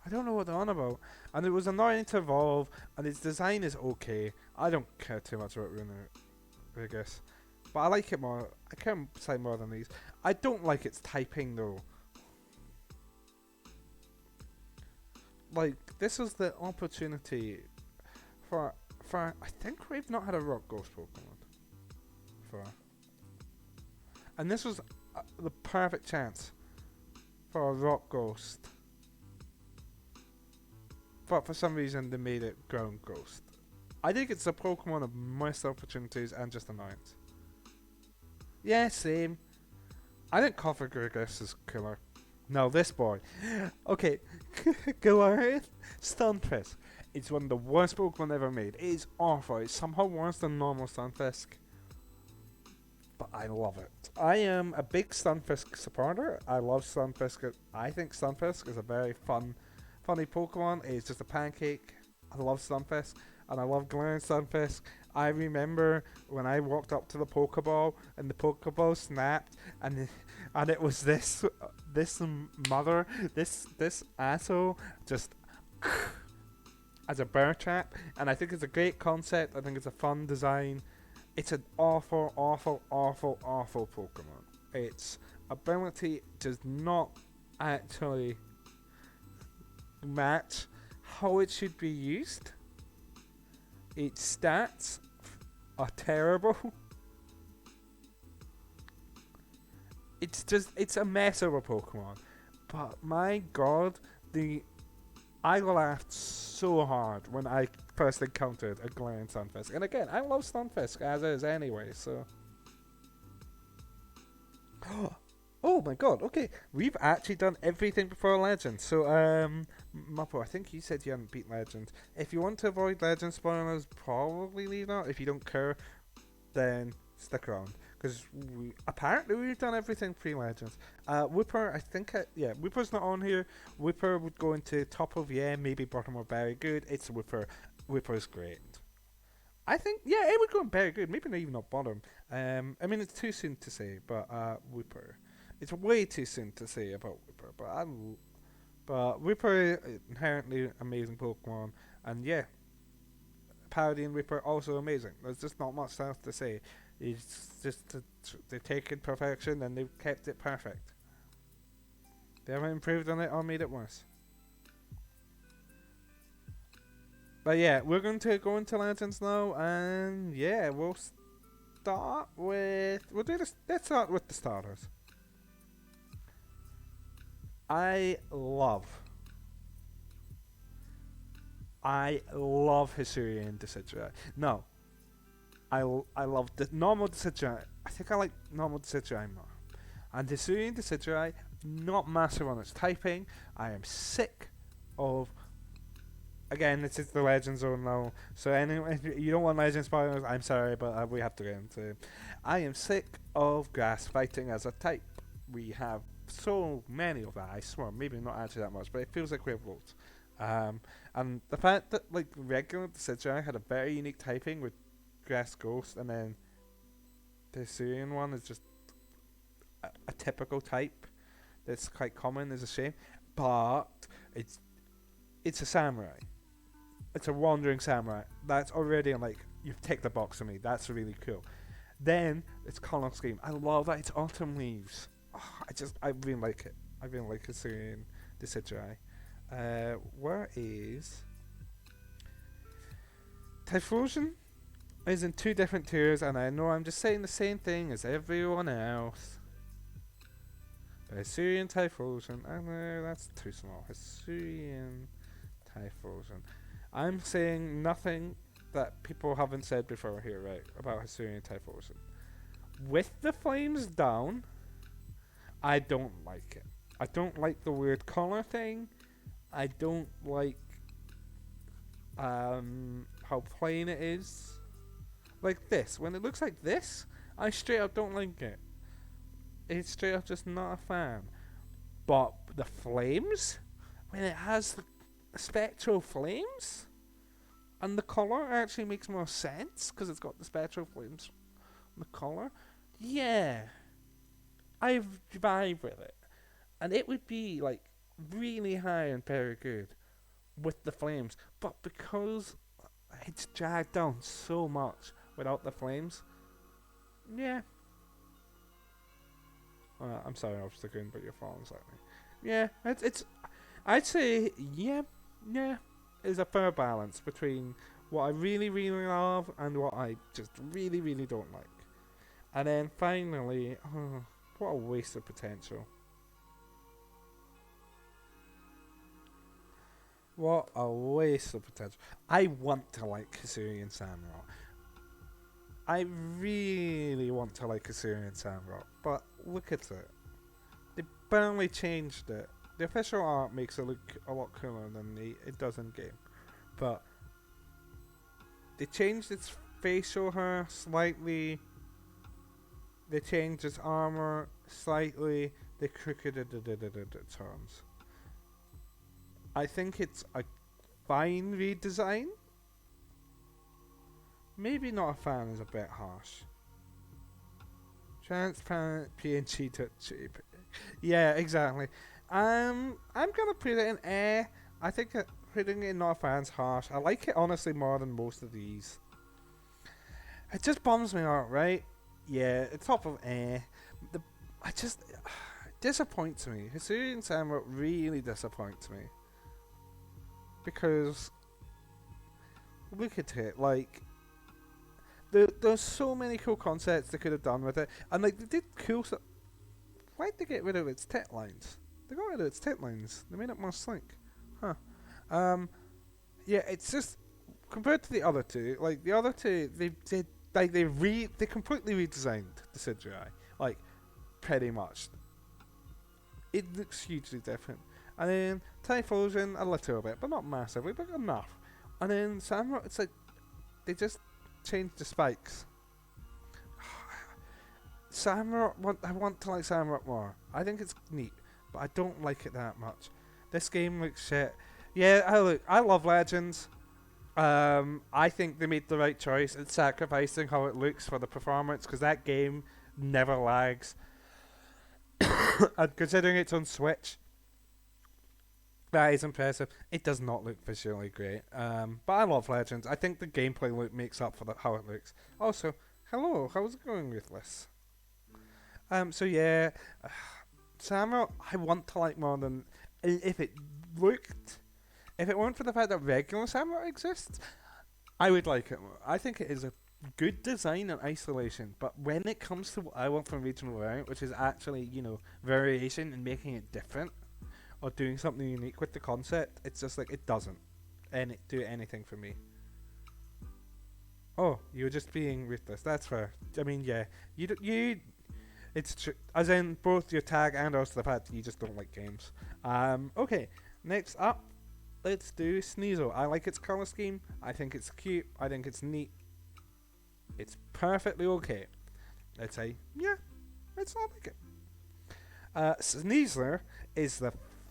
I don't know what they're on about. And it was annoying to evolve, and its design is okay. I don't care too much about Runigris. But I like it more. I can say more than these. I don't like its typing though. Like, this was the opportunity for I think we've not had a rock ghost Pokemon before. And this was the perfect chance for a rock ghost. But for some reason they made it ground ghost. I think it's a Pokemon of missed opportunities and just annoyance. Yeah, same. I think Cofagrigus is killer. No, this boy. Okay, Galarian Stunfisk. It's one of the worst Pokemon ever made. It is awful. It's somehow worse than normal Stunfisk. But I love it. I am a big Stunfisk supporter. I love Stunfisk. I think Stunfisk is a very funny Pokemon. It's just a pancake. I love Stunfisk. And I love Galarian Stunfisk. I remember when I walked up to the Pokeball and the Pokeball snapped and it was this mother, this asshole just as a bear trap, and I think it's a great concept. I think it's a fun design. It's an awful Pokemon. Its ability does not actually match how it should be used. Its stats are terrible. It's a mess of a Pokemon. But my god, I laughed so hard when I first encountered a Galarian Stunfisk. And again, I love Stunfisk as is anyway, so. Oh my god, okay. We've actually done everything before Legends. So, Muppo, I think you said you hadn't beat Legends. If you want to avoid Legend spoilers, probably leave now. If you don't care, then stick around. Because apparently we've done everything pre-Legends. Whipper, I think, Whipper's not on here. Whipper would go into top of, maybe bottom or very good. It's Whipper. Whipper's great. I think, it would go in very good. Maybe not even not bottom. I mean, it's too soon to say, but Whipper. It's way too soon to say about Whipper, but Whipper, inherently amazing Pokemon, and parodying Whipper also amazing. There's just not much else to say. It's just they've taken perfection and they've kept it perfect. They haven't improved on it or made it worse. But we're going to go into Legends now, and we'll start with let's start with the starters. I love Hisuian Decidueye. No, I love the normal Decidueye. I think I like normal Decidueye more. And Hisuian Decidueye, not massive on its typing. I am sick of. Again, this is the Legend Zone now. So anyway, if you don't want Legend spoilers, I'm sorry, but we have to get into it. I am sick of grass fighting as a type. We have so many of that, I swear. Maybe not actually that much, but it feels like we have loads. And the fact that like regular Decidueye had a very unique typing with Grass Ghost, and then the Hisuian one is just a typical type that's quite common, is a shame. But it's a samurai. it's a wandering samurai. That's already like you've ticked the box for me. That's really cool. Then it's color scheme. I love that it's autumn leaves. Oh, I really like it. I really like Hisuian Decidueye. Where is Typhlosion? Is in two different tiers, and I know I'm just saying the same thing as everyone else. But Hisuian Typhlosion, I know that's too small. Hisuian Typhlosion. I'm saying nothing that people haven't said before here, right, about Hisuian Typhlosion. With the flames down, I don't like it. I don't like the weird color thing. I don't like how plain it is. Like this, when it looks like this, I straight up don't like it. It's straight up just not a fan. But the flames, when it has the spectral flames, and the color actually makes more sense because it's got the spectral flames on the color. Yeah, I vibe with it, and it would be like really high and very good with the flames. But because it's dragged down so much without the flames, yeah. I'm sorry, I was looking, but you're falling slightly. Yeah, it's. I'd say yeah, is a fair balance between what I really really love and what I just really really don't like. And then finally, oh, what a waste of potential. What a waste of potential. I want to like Hisuian Samurott. I really want to like Hisuian Samurott, but look at it. They barely changed it. The official art makes it look a lot cooler than it does in game. But they changed its facial hair slightly. They changed its armor slightly. They crookeded its arms. I think it's a fine redesign. Maybe not a fan is a bit harsh. Transparent PNG to cheap. Yeah, exactly. I'm gonna put it in air. I think putting it in not a fan's harsh. I like it honestly more than most of these. It just bums me out, right? Yeah, it's top of air. The I just disappoints me. Hisuian Samurai really disappoints me because look at it, like there's so many cool concepts they could have done with it, and like they did cool stuff. Why'd they get rid of its tit lines? They got rid of its tit lines. They made it more slink, huh? Yeah, it's just compared to the other two. Like the other two, they did like they completely redesigned the Decidueye, like pretty much. It looks hugely different. And then Typhlosion a little bit, but not massively, but enough. And then Samurott, it's like they just changed the spikes. Samurott, I want to like Samurott more. I think it's neat, but I don't like it that much. This game looks shit. Yeah, I love Legends. I think they made the right choice in sacrificing how it looks for the performance because that game never lags. And considering it's on Switch, that is impressive. It does not look visually great, but I love Legends. I think the gameplay look makes up for how it looks. Also, hello, how's it going with this? So yeah, Samurott, I want to like more than if it looked. If it weren't for the fact that regular Samurott exists, I would like it more. I think it is a good design in isolation, but when it comes to what I want from regional variant, which is actually variation and making it different or doing something unique with the concept, it's just like it doesn't do anything for me. Oh, you're just being ruthless. That's fair. I mean, yeah, you. It's true. As in both your tag and also the fact that you just don't like games. Okay. Next up, let's do Sneasel. I like its color scheme. I think it's cute. I think it's neat. It's perfectly okay. Let's say, yeah, it's not like it. Sneasler is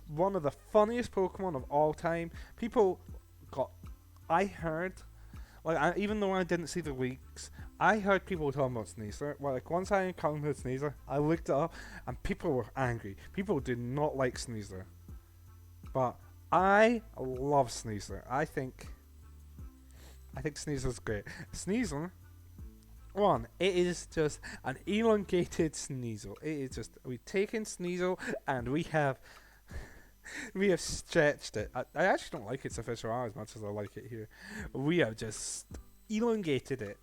one of the funniest Pokemon of all time. People got. I heard, even though I didn't see the leaks, I heard people talking about Sneasler. Well, like once I encountered Sneasler, I looked it up, and people were angry. People did not like Sneasler, but I love Sneasler. I think I think Sneasel's great. Sneasel, one, it is just an elongated Sneasel. It is just, we've taken Sneasel and we have stretched it. I actually don't like its official art as much as I like it here. We have just elongated it.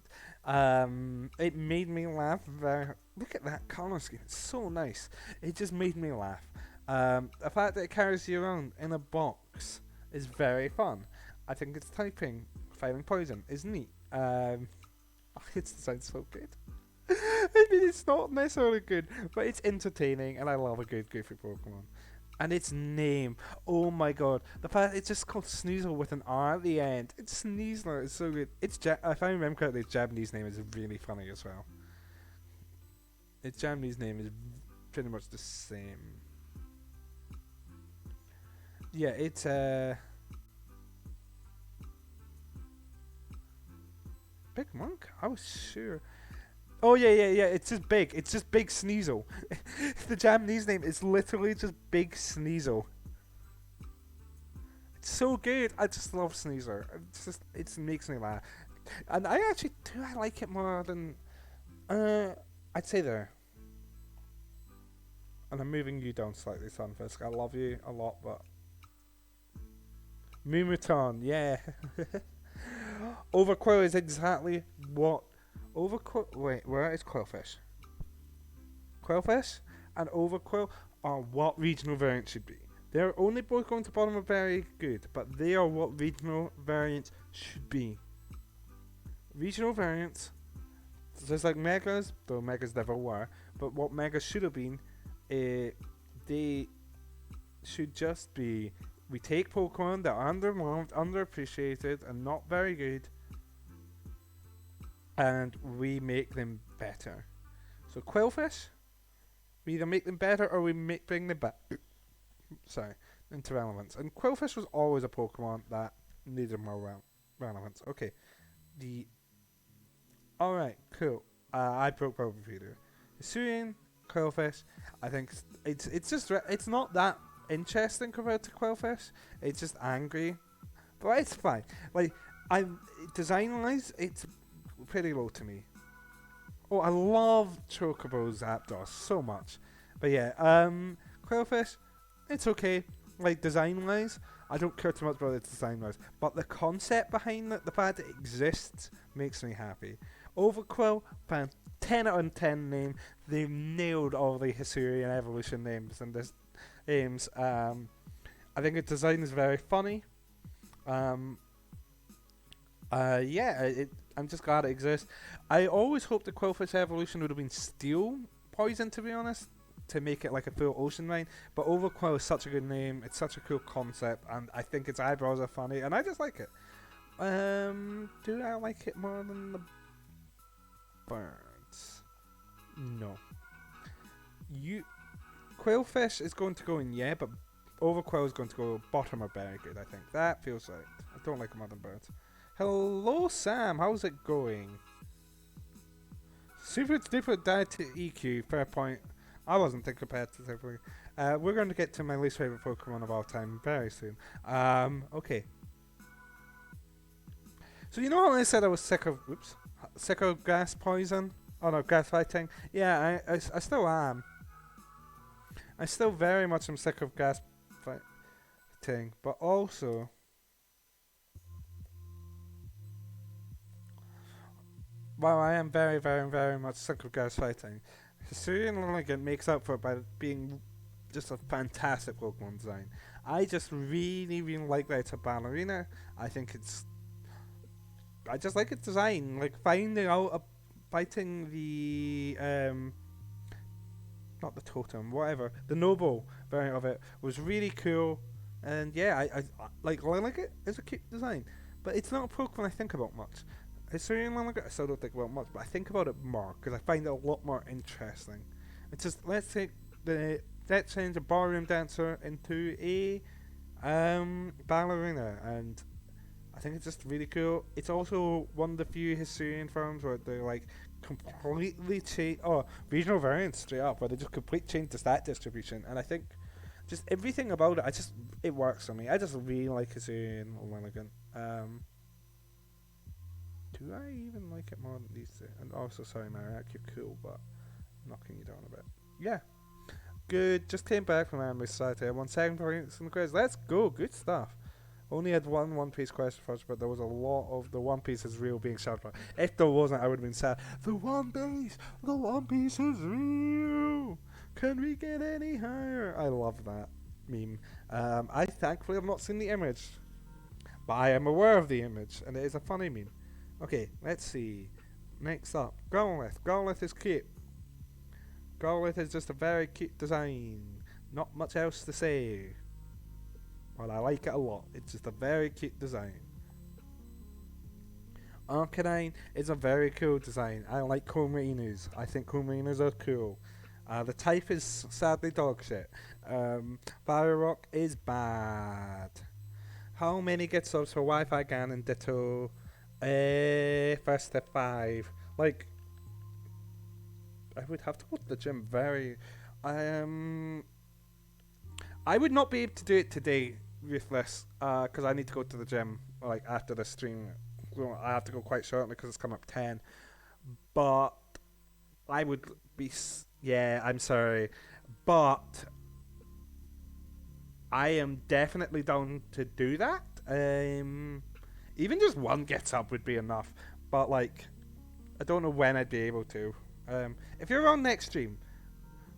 It made me laugh very. Look at that color scheme. It's so nice. It just made me laugh. The fact that it carries you around in a box is very fun. I think its typing, fighting poison, is neat. It sounds so good. I mean, it's not necessarily good, but it's entertaining, and I love a good goofy Pokemon. And its name, oh my god, the fact it's just called Sneasel with an R at the end. It's Sneasler. It's so good. If I remember correctly, its Japanese name is really funny as well. Its Japanese name is pretty much the same. Yeah, it's Big Monk. I was sure. Oh yeah. It's just big. It's just Big Sneasel. The Japanese name is literally just Big Sneasel. It's so good. I just love Sneasler. It makes me laugh, and I actually do. I like it more than I'd say there. And I'm moving you down slightly, Sunfisk. I love you a lot, but Mumuton, yeah. Overquill is exactly what Overquill. Wait, where is Quillfish? Quillfish and Overquill are what regional variants should be. They're only both going to bottom are very good, but they are what regional variants should be. Regional variants, just like Megas, though Megas never were, but what Megas should have been, they should just be. We take Pokemon that are underloved, underappreciated, and not very good, and we make them better. So Quillfish, we either make them better or we bring them back. Sorry, into relevance. And Quillfish was always a Pokemon that needed more relevance. Okay, alright, cool. I broke Power Repeater. Hisuian, Quillfish. I think it's just it's not that interesting compared to Quillfish. It's just angry, but it's fine. Like design wise, it's pretty low to me. Oh, I love Chocobo's Zapdos so much, but yeah, Quillfish, it's okay. Like design wise, I don't care too much about its design wise, but the concept behind it, the fact it exists, makes me happy. Overquill, 10 out of 10 name. They've nailed all the Hisuian evolution names in this games. I think its design is very funny. I'm just glad it exists. I always hoped the Quillfish evolution would have been Steel Poison, to be honest, to make it like a full ocean mine. But Overquill is such a good name. It's such a cool concept, and I think its eyebrows are funny, and I just like it. Do I like it more than the birds? No. Quillfish is going to go in, yeah, but Overquill is going to go bottom or very good, I think. That feels right. I don't like more than birds. Hello, Sam. How's it going? Super duper died to EQ. Fair point. I wasn't thinking competitively. We're going to get to my least favorite Pokemon of all time very soon. Okay. So you know how I said I was sick of grass poison? Oh no, grass fighting. Yeah, I still am. I still very much am sick of grass fighting, but also. While I am very, very, very much sick of grass fighting, Hisuian Lilligant makes up for it by being just a fantastic Pokemon design. I just really, really like that it's a ballerina. I just like its design. Like finding out, fighting the, not the totem, whatever, the noble variant of it was really cool. And yeah, I like Lilligant is a cute design, but it's not a Pokemon I think about much. Hisuian Lilligant I still don't think about much, but I think about it more because I find it a lot more interesting. It's just let's change a ballroom dancer into a ballerina, and I think it's just really cool. It's also one of the few Hisuian forms where they like completely change regional variants straight up, where they just completely change the stat distribution, and I think just everything about it, it works for me. I just really like Hisuian Lilligant. Do I even like it more than these two? And also, sorry, Mariak, you're cool, but I'm knocking you down a bit. Yeah, good. Just came back from Anime Society. I won 7 points in the quiz. Let's go. Good stuff. Only had One Piece question first, but there was a lot of the One Piece is real being shouted about. If there wasn't, I would have been sad. The One Piece is real. Can we get any higher? I love that meme. I thankfully have not seen the image, but I am aware of the image, and it is a funny meme. Okay, let's see. Next up, Golith. Golith is cute. Golith is just a very cute design. Not much else to say. But I like it a lot. It's just a very cute design. Arcanine is a very cool design. I like Komainus. I think Komainus are cool. The type is sadly dog shit. Fire Rock is bad. How many get subs for Wi-Fi Gan and Ditto? First to 5. Like, I would have to go to the gym very. I would not be able to do it today, Ruthless, because I need to go to the gym like after the stream. Well, I have to go quite shortly because it's come up 10. But I would be. Yeah, I'm sorry, but I am definitely down to do that. Even just one gets up would be enough. But like, I don't know when I'd be able to. If you're on next stream,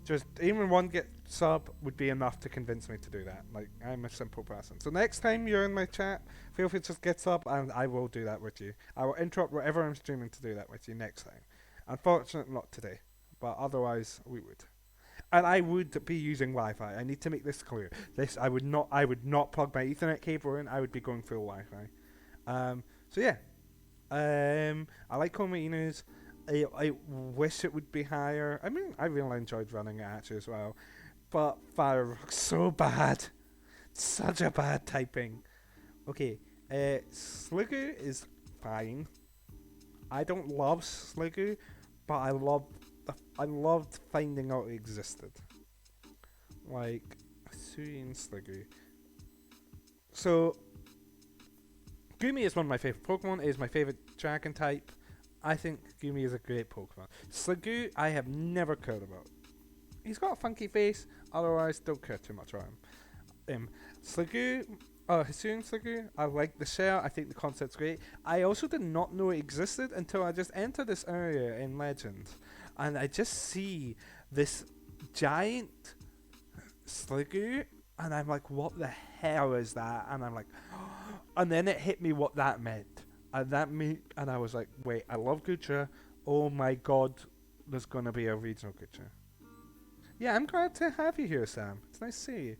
just even one get sub would be enough to convince me to do that. Like, I'm a simple person. So next time you're in my chat, feel free to just get sub and I will do that with you. I will interrupt whatever I'm streaming to do that with you next time. Unfortunately, not today, but otherwise we would. And I would be using Wi-Fi. I need to make this clear. I would not plug my Ethernet cable in. I would be going full Wi-Fi. So yeah. I like Komainus. I wish it would be higher. I mean, I really enjoyed running it actually as well. But Fireworks so bad. Such a bad typing. Okay, Sliggoo is fine. I don't love Sliggoo, but I loved finding out it existed. Like, Sui and Sliggoo. So, Gumi is one of my favourite Pokemon. It is my favourite dragon type. I think Gumi is a great Pokemon. Sliggoo, I have never cared about. He's got a funky face, otherwise don't care too much about him. Sliggoo, Hisuian Sliggoo, I like the shell, I think the concept's great. I also did not know it existed until I just entered this area in Legend. And I just see this giant Sliggoo, and I'm like, what the hell is that? And I'm like, and then it hit me what that meant. And I was like, wait, I love Gucha. Oh my god, there's gonna be a regional Gucha. Yeah, I'm glad to have you here, Sam. It's nice to see you.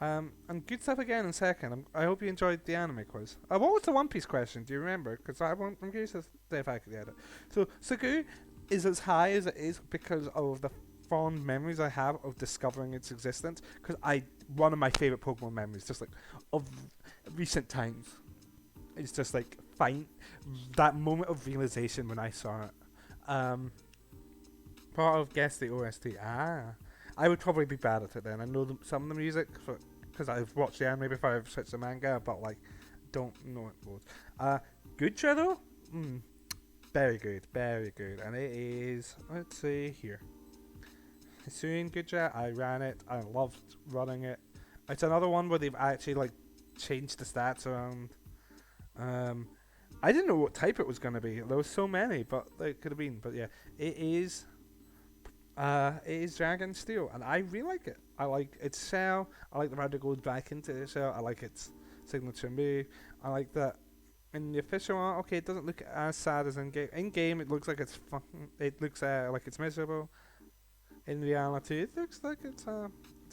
And good stuff again in second. I hope you enjoyed the anime quiz. What was the One Piece question? Do you remember? Because I'm curious if I could get it. So, Sugu is as high as it is because of the fond memories I have of discovering its existence. Because one of my favourite Pokemon memories, just like, of recent times, is just like, that moment of realization when I saw it. Part of Guess the OST. I would probably be bad at it then. I know some of the music because I've watched the anime before I've switched the manga, but like, don't know it loads. Good Shadow? Very good, very good. And it is, let's see here. Hisuian Guja, I ran it. I loved running it. It's another one where they've actually like changed the stats around. I didn't know what type it was going to be. There was so many, but it could have been. But yeah, it is Dragon Steel, and I really like it. I like its shell. I like the fact it goes back into the shell. I like its signature move. I like that in the official art. Okay, it doesn't look as sad as in game. In game, it looks like it's it looks like it's miserable. In reality, it looks like it's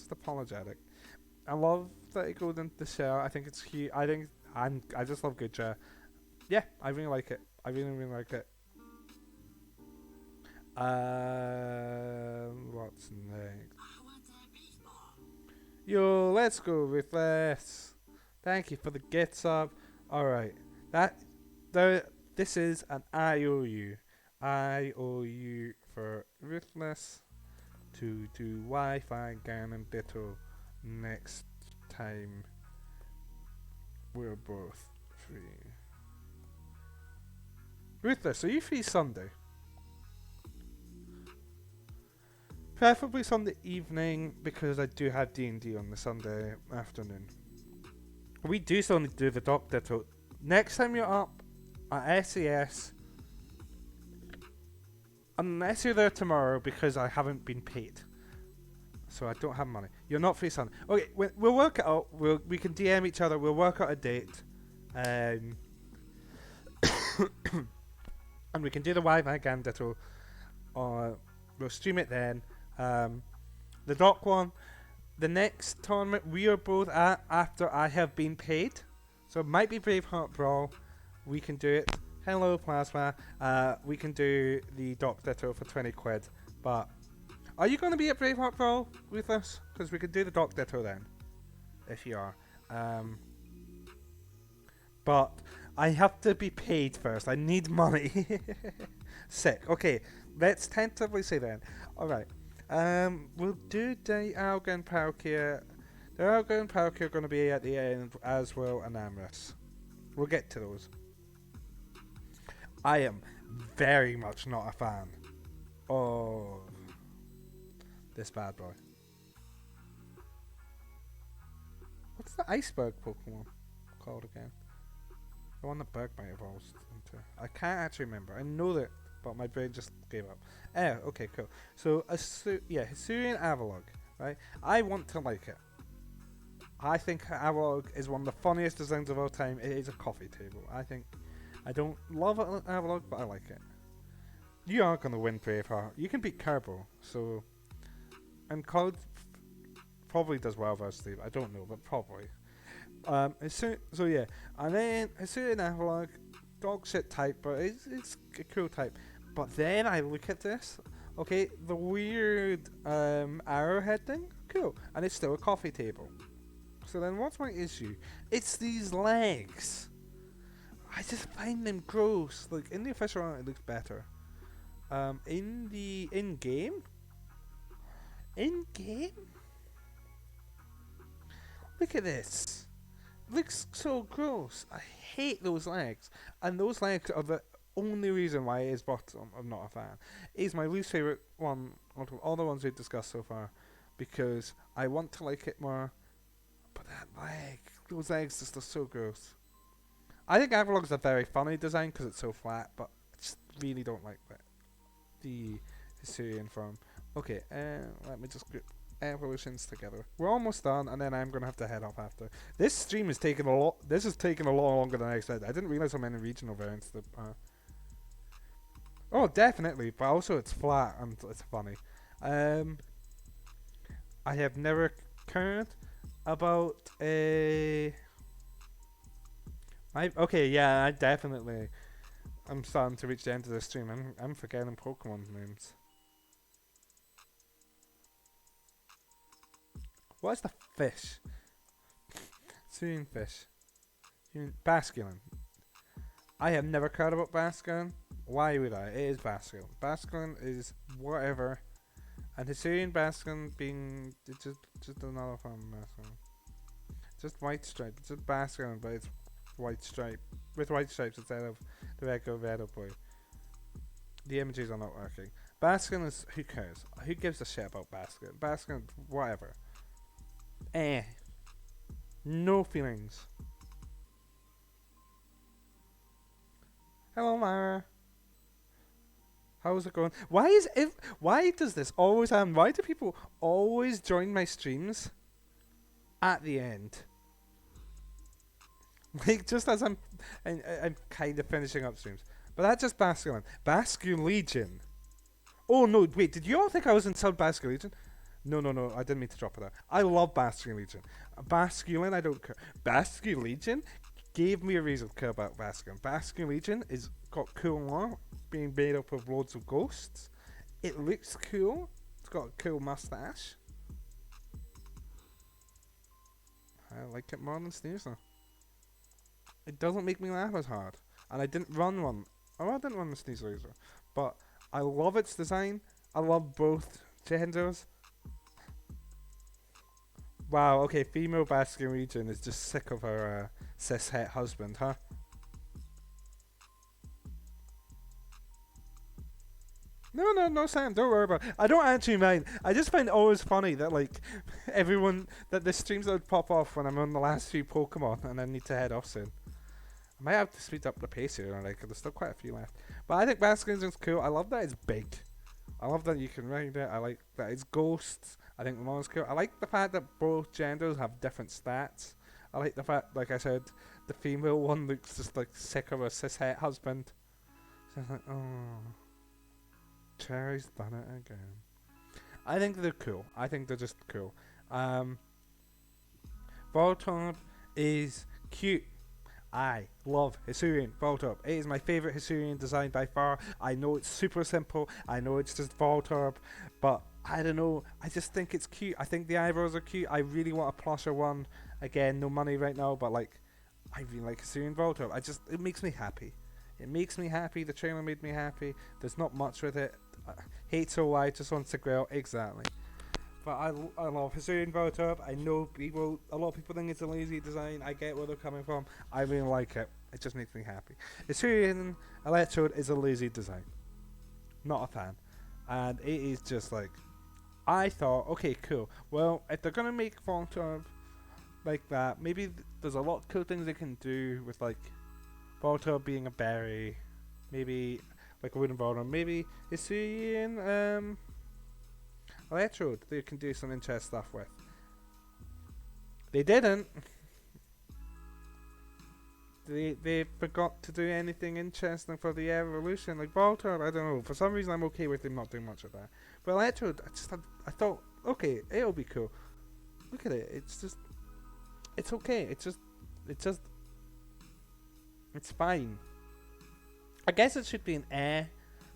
apologetic. I love that it goes into the shell. I think it's cute. I just love Guja. Yeah, I really like it. I really like it. What's next? Yo, let's go with this. Thank you for the get sub. Alright. This is an IOU. IOU for Ruthless to do Wi-Fi Gan and Ditto next time we're both free. Ruthless, are you free Sunday? Preferably Sunday evening, because I do have D&D on the Sunday afternoon. We do still need to do the doc ditto. Next time you're up at SAS, unless you're there tomorrow, because I haven't been paid. So I don't have money. You're not free Sunday. Okay, we'll work it out. We can DM each other. We'll work out a date. And we can do the Wi-Fi again ditto. Or we'll stream it then. The doc one. The next tournament we are both at after I have been paid. So it might be Braveheart Brawl. We can do it. Hello Plasma. We can do the doc ditto for 20 quid. But are you going to be at Braveheart Brawl with us? Because we could do the doc ditto then. If you are. But I have to be paid first. I need money. Sick. Okay. Let's tentatively say then. Alright. We'll do the Alga and Palkia. The Alga and Palkia are going to be at the end, as well, and Amorous. We'll get to those. I am very much not a fan of this bad boy. What's the iceberg Pokemon called again? The one that Bergmite evolves into. I can't actually remember. I know that, but my brain just gave up. Okay, cool. So, Hisuian Avalugg, right? I want to like it. I think Avalugg is one of the funniest designs of all time. It is a coffee table. I don't love Avalugg, but I like it. You are going to win Braveheart. You can beat Carbo, so... And Cloud probably does well versus Steve. I don't know, but probably. So yeah. And then Hisuian Avalugg, dog shit type, but it's a cool type. But then I look at this, okay, the weird arrowhead thing, cool, and it's still a coffee table. So then what's my issue? It's these legs. I just find them gross. Like, in the official art it looks better. In-game? Look at this. Looks so gross. I hate those legs. And those legs are the only reason why it is bottom. I'm not a fan. It is my least favourite one out of all the ones we've discussed so far, because I want to like it more, but those legs just are so gross. I think Avalug's a very funny design because it's so flat, but I just really don't like the Hisuian form. Okay, let me just group evolutions together. We're almost done, and then I'm gonna have to head off after. This stream is taking a lot. This is taking a lot longer than I expected. I didn't realize how many regional variants there are. Oh, definitely, but also it's flat and it's funny. I have never cared about a... okay, yeah, I definitely... I'm starting to reach the end of the stream. I'm forgetting Pokemon names. What is the fish? Swimming fish. Basculin. I have never cared about Basculin. Why would I? It is Basculin. Basculin is whatever. And Hisuian Basculin being just another form of Basculin. Just white stripe. It's just Basculin, but it's white stripe. With white stripes instead of the regular red or blue. The images are not working. Basculin is... Who cares? Who gives a shit about Basculin? Basculin, whatever. No feelings. Hello, Mara. How's it going? Why does this always happen? Why do people always join my streams at the end? Like, just as I'm kind of finishing up streams. But that's just Basculin. Basculegion. Oh no, wait, did you all think I was in sub Basculegion? No, I didn't mean to drop it out. I love Basculegion. Basculin, I don't care. Basculegion gave me a reason to care about Basculin. Basculegion is got cool art, being made up of loads of ghosts. It looks cool. It's got a cool mustache. I like it more than Sneasler. It doesn't make me laugh as hard. And I didn't run one. Oh, I didn't run the Sneasler either. But I love its design. I love both genders. Wow, okay, female Basculegion is just sick of her cis-het husband, huh? No, Sam, don't worry about it. I don't actually mind. I just find it always funny that, like, everyone, that the streams that would pop off when I'm on the last few Pokemon and I need to head off soon. I might have to speed up the pace here, like, there's still quite a few left. But I think Baskin's cool. I love that it's big. I love that you can ride it. I like that it's ghosts. I think the models cool. I like the fact that both genders have different stats. I like the fact, like I said, the female one looks just like sick of a cishet husband. So it's like, oh, Cherry's done it again. I think they're cool. I think they're just cool. Voltorb is cute. I love Hisuian Voltorb. It is my favourite Hisuian design by far. I know it's super simple. I know it's just Voltorb. But I don't know. I just think it's cute. I think the eyebrows are cute. I really want a plusher one. Again, no money right now, but like, I really like Hisuian Voltorb. it makes me happy. It makes me happy. The trailer made me happy. There's not much with it. Hates OI, just wants to grow. Exactly. But I love Hisuian Voltorb. I know a lot of people think it's a lazy design. I get where they're coming from. I really like it. It just makes me happy. Hisuian Electrode is a lazy design. Not a fan. And it is just like, I thought, okay, cool. Well, if they're going to make Voltorb like that, maybe there's a lot of cool things they can do with, like, Voltorb being a berry. Maybe, like a wooden Voltorb. Maybe Hisuian, Electrode, they can do some interesting stuff with. They didn't. They forgot to do anything interesting for the evolution. Like Voltorb, I don't know. For some reason, I'm okay with them not doing much of that. But Electrode, I thought, okay, it'll be cool. Look at it. It's okay. It's fine. I guess it should be an air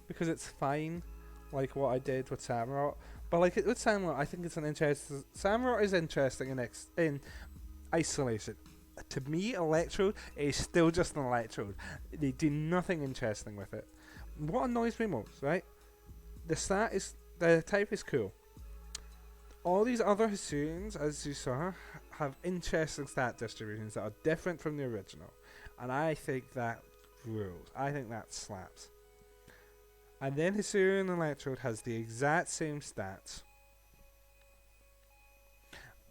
because it's fine, like what I did with Samurott. But like with Samurott, I think it's an interesting. Samurott is interesting in isolation. To me, Electrode is still just an Electrode. They do nothing interesting with it. What annoys me most, right? The type is cool. All these other Hisuians, as you saw, have interesting stat distributions that are different from the original, and I think that rules. I think that slaps. And then Hisuian Electrode has the exact same stats.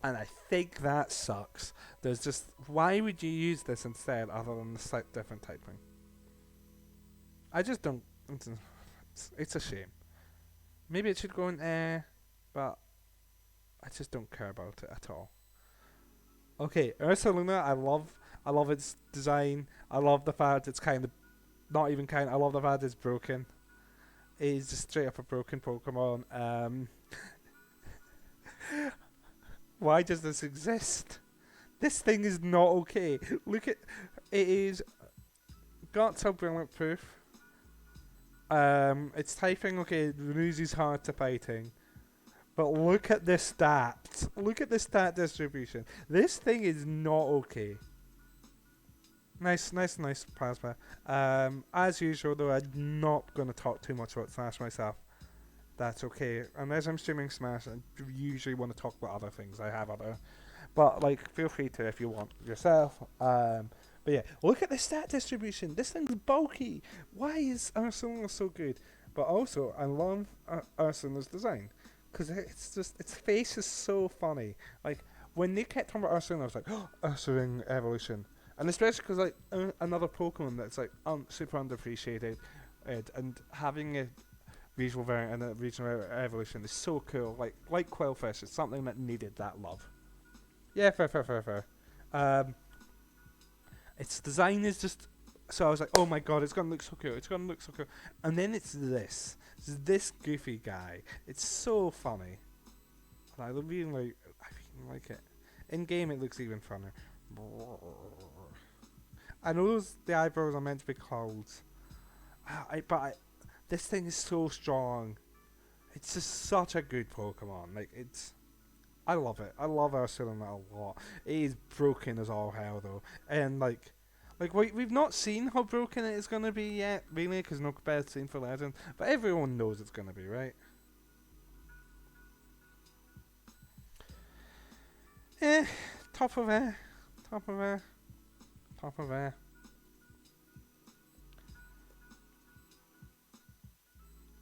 And I think that sucks. There's just, why would you use this instead other than the slight different typing? I just don't, it's a shame. Maybe it should go in air, but I just don't care about it at all. Okay, Ursaluna, I love its design. I love the fact it's kind of, not even kind, I love the fact it's broken. It's just straight up a broken Pokemon. Why does this exist? This thing is not okay. Look at it is got some brilliant proof. It's typing okay, loses hard to fighting. But look at the stats. Look at the stat distribution. This thing is not okay. Nice plasma. As usual though, I'm not gonna talk too much about Smash myself. That's okay. Unless I'm streaming Smash, I usually want to talk about other things. I have other, but like, feel free to if you want yourself. But yeah, look at the stat distribution. This thing's bulky. Why is Ursula so good? But also, I love Ursula's design because it's just its face is so funny. Like when they kept talking about Ursula, I was like, oh, Ursula evolution, and especially because like another Pokemon that's like super underappreciated, and having a regional variant and a regional evolution is so cool. Like Quillfish, it's something that needed that love. Yeah, fair. Its design is just, so I was like, oh my god, it's gonna look so cool. And then it's this goofy guy. It's so funny. And I really like it. In game, it looks even funner. I know the eyebrows are meant to be clouds. This thing is so strong. It's just such a good Pokemon. I llove it. I love Ursaluna a lot. It is broken as all hell though, and we've not seen how broken it is gonna be yet, really, because no compared seen for Legend. But everyone knows it's gonna be, right? Top of air.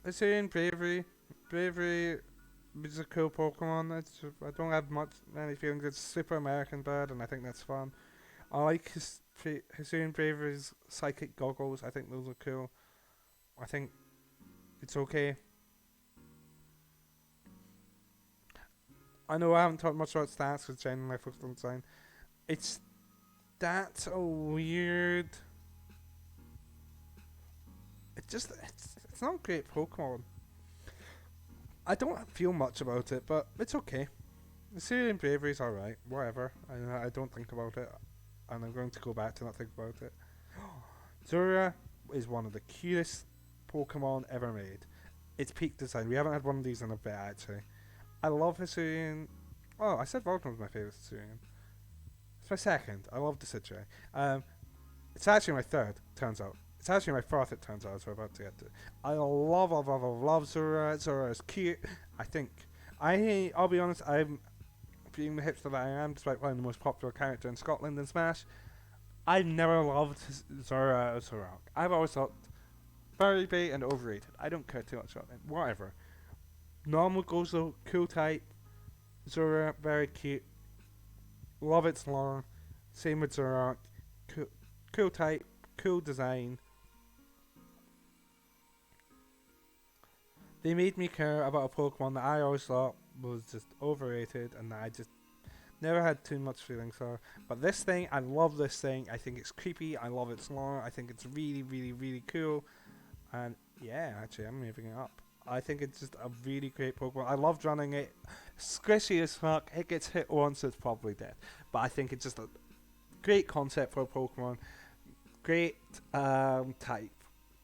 Hisuian Bravery. Bravery is a cool Pokemon. I don't have many feelings. It's super American bird, and I think that's fun. I like Hisuian Bravery's psychic goggles. I think those are cool. I think it's okay. I know I haven't talked much about stats because generally I focus on design. Its stats are weird. It's not a great Pokemon. I don't feel much about it, but it's okay. The Syrian Bravery's alright, whatever. I don't think about it, and I'm going to go back to not think about it. Zora is one of the cutest Pokemon ever made. It's peak design. We haven't had one of these in a bit, actually. I love Hisuian. Oh, I said Voltron's my favourite Hisuian. It's my second. I love the Decidueye. It's actually my third, turns out. It's actually my fourth, it turns out, as we're about to get to. I love Zora. Zora is cute. I think. I'll be honest, I'm being the hipster that I am, despite playing the most popular character in Scotland in Smash. I've never loved Zora or Zorak. I've always thought very bait and overrated. I don't care too much about it. Whatever. Normal goes though, cool type. Zora, very cute. Love its lore. Same with Zorak. Cool type, cool design. They made me care about a Pokemon that I always thought was just overrated and that I just never had too much feelings for. But this thing, I love this thing. I think it's creepy. I love its lore. I think it's really, really, really cool. And yeah, actually, I'm moving it up. I think it's just a really great Pokemon. I loved running it. Squishy as fuck. It gets hit once, it's probably dead. But I think it's just a great concept for a Pokemon. Great type.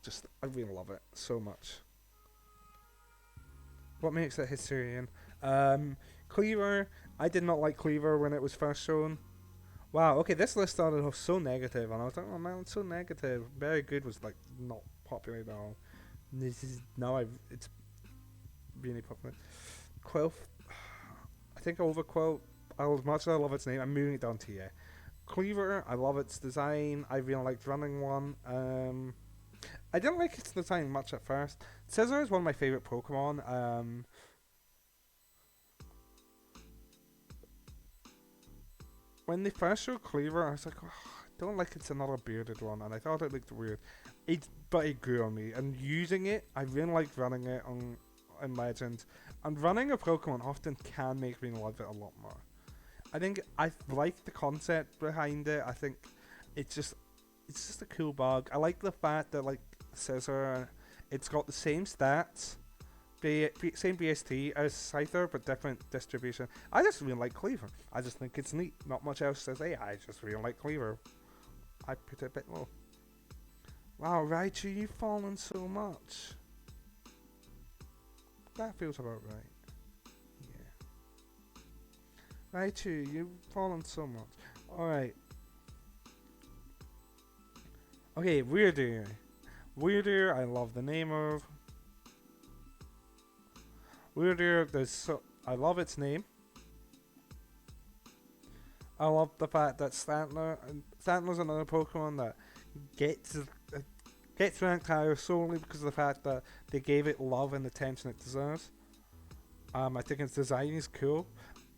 Just, I really love it so much. What makes it Hisuian? Cleaver. I did not like Cleaver when it was first shown. Wow, okay, this list started off so negative, and I was like, oh man, it's so negative. Very good was like not popular at all. This is now it's really popular. Quill, I think over Quill. As much as I love its name, I'm moving it down to yeah. Cleaver, I love its design. I really liked running one. I didn't like its design much at first. Scizor is one of my favorite Pokemon. When they first showed Cleaver, I was like, oh, I don't like it's another bearded one, and I thought it looked weird. But it grew on me, and using it, I really liked running it on in Legends. And running a Pokemon often can make me love it a lot more. I think I like the concept behind it. I think it's just a cool bug. I like the fact that like Scizor, it's got the same stats, same BST as Scyther, but different distribution. I just really like Cleaver. I just think it's neat. Not much else to say. I just really like Cleaver. I put it a bit low. Wow, Raichu, you've fallen so much. That feels about right. Yeah. Raichu, you've fallen so much. Alright. Okay, Weirdeer. Weirdeer, I love the name of. Weirdeer, I love its name. I love the fact that Stantler's another Pokemon that gets ranked higher solely because of the fact that they gave it love and attention it deserves. I think its design is cool.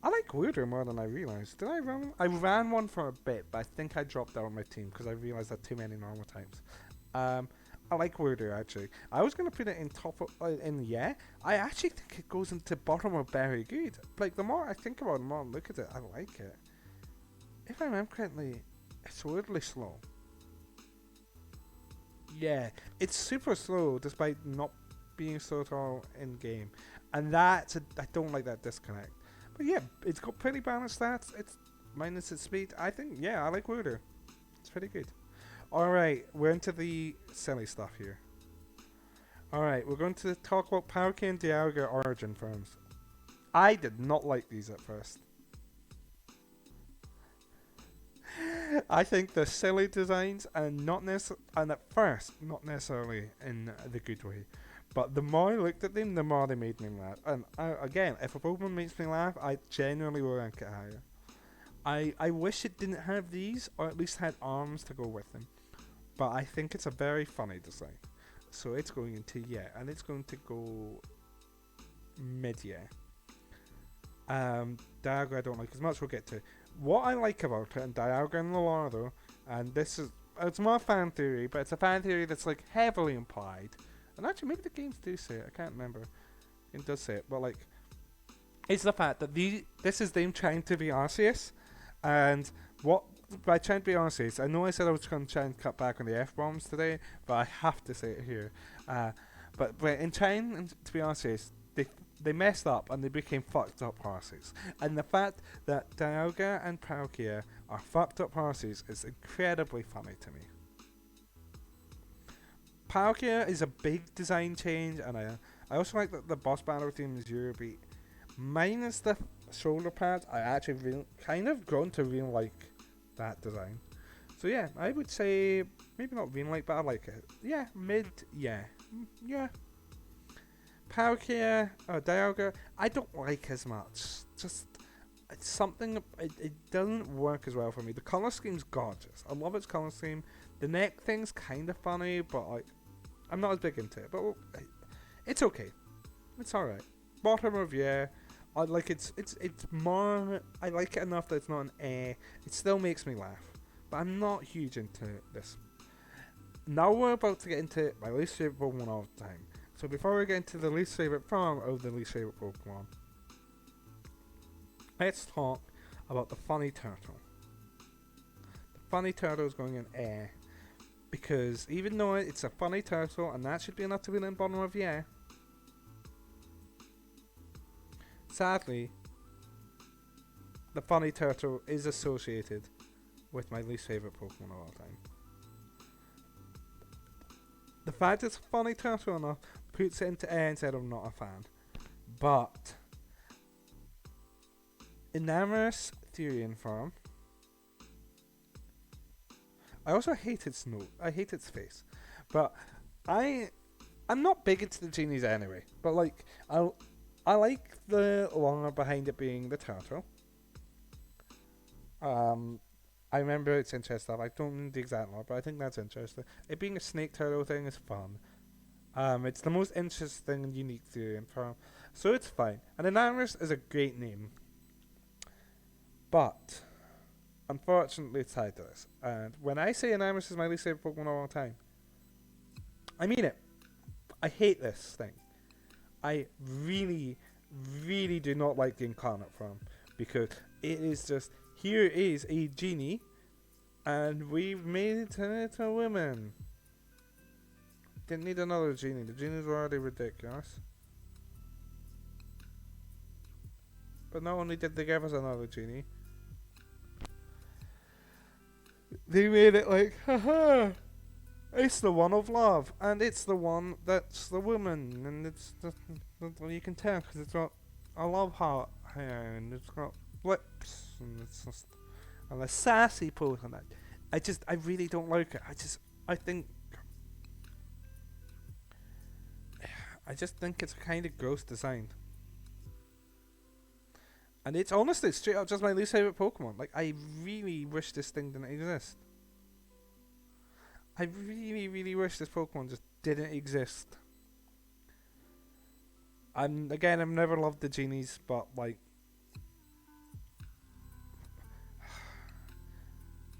I like Weirder more than I realised. Did I run? I ran one for a bit, but I think I dropped out of my team because I realised I had too many normal types. I like Weirder actually. I was gonna put it in top of, yeah. I actually think it goes into bottom of very good. Like the more I think about it, the more I look at it, I like it. If I remember correctly, it's weirdly slow. Yeah, it's super slow despite not being so at all in game, and I don't like that disconnect. But yeah, it's got pretty balanced stats. It's minus its speed. I think I like Weirder. It's pretty good. Alright, we're into the silly stuff here. Alright, we're going to talk about Palkia and Dialga origin forms. I did not like these at first. I think they're silly designs and at first, not necessarily in the good way. But the more I looked at them, the more they made me laugh. And again, if a Pokemon makes me laugh, I genuinely will rank it higher. I wish it didn't have these, or at least had arms to go with them. But I think it's a very funny design. so it's going into yeah, and it's going to go mid yeah. Dialga I don't like as much. We'll get to what I like about it and Dialga and the lore though, and this is it's more fan theory, but it's a fan theory that's like heavily implied. And actually, maybe the games do say it. I can't remember. It does say it, but like, it's the fact that this is them trying to be Arceus, and what by trying to be Arceus, I know I said I was going to try and cut back on the f bombs today, but I have to say it here. But in trying to be Arceus, they messed up and they became fucked up horses. And the fact that Dialga and Palkia are fucked up horses is incredibly funny to me. Palkia is a big design change, and I also like that the boss battle theme is Eurobeat. Minus the shoulder pads, I actually kind of grown to really like that design. So yeah, I would say maybe not really like, but I like it. Yeah, mid, yeah. Yeah. Palkia or Dialga, I don't like as much. Just it's something it doesn't work as well for me. The color scheme's gorgeous. I love its color scheme. The neck thing's kind of funny, but like I'm not as big into it. But it's okay. It's all right. Bottom of yeah. I like it's more. I like it enough that it's not an eh. It still makes me laugh, but I'm not huge into this. Now we're about to get into my least favorite Pokemon of all time. So before we get into the least favorite form of the least favorite Pokemon, let's talk about the funny turtle. The funny turtle is going in air because even though it's a funny turtle and that should be enough to be in the bottom of yeah, sadly, the funny turtle is associated with my least favorite Pokemon of all time. The fact it's a funny turtle enough puts it into air and said I'm not a fan. But Enamorous Therian form. I also hate its note. I hate its face. But I'm not big into the genies anyway. But like I like the lore behind it being the turtle. I remember it's interesting. I don't know the exact lore, but I think that's interesting. It being a snake turtle thing is fun. It's the most interesting and unique theory in form, so it's fine. And Enamorous is a great name, but unfortunately it's tied to this. And when I say Enamorous is my least favorite Pokemon of all time, I mean it. I hate this thing. I really, really do not like the incarnate form because it is just here is a genie, and we've made it into a woman. Didn't need another genie. The genies were already ridiculous. But not only did they give us another genie, they made it like, haha, it's the one of love, and it's the one that's the woman, and it's you can tell because it's got a love heart hair, and it's got lips, and it's just and a sassy pose on that. I really don't like it. I just think it's a kind of gross design. And it's honestly straight up just my least favorite Pokemon. Like, I really wish this thing didn't exist. I really, really wish this Pokemon just didn't exist. And again, I've never loved the genies, but like,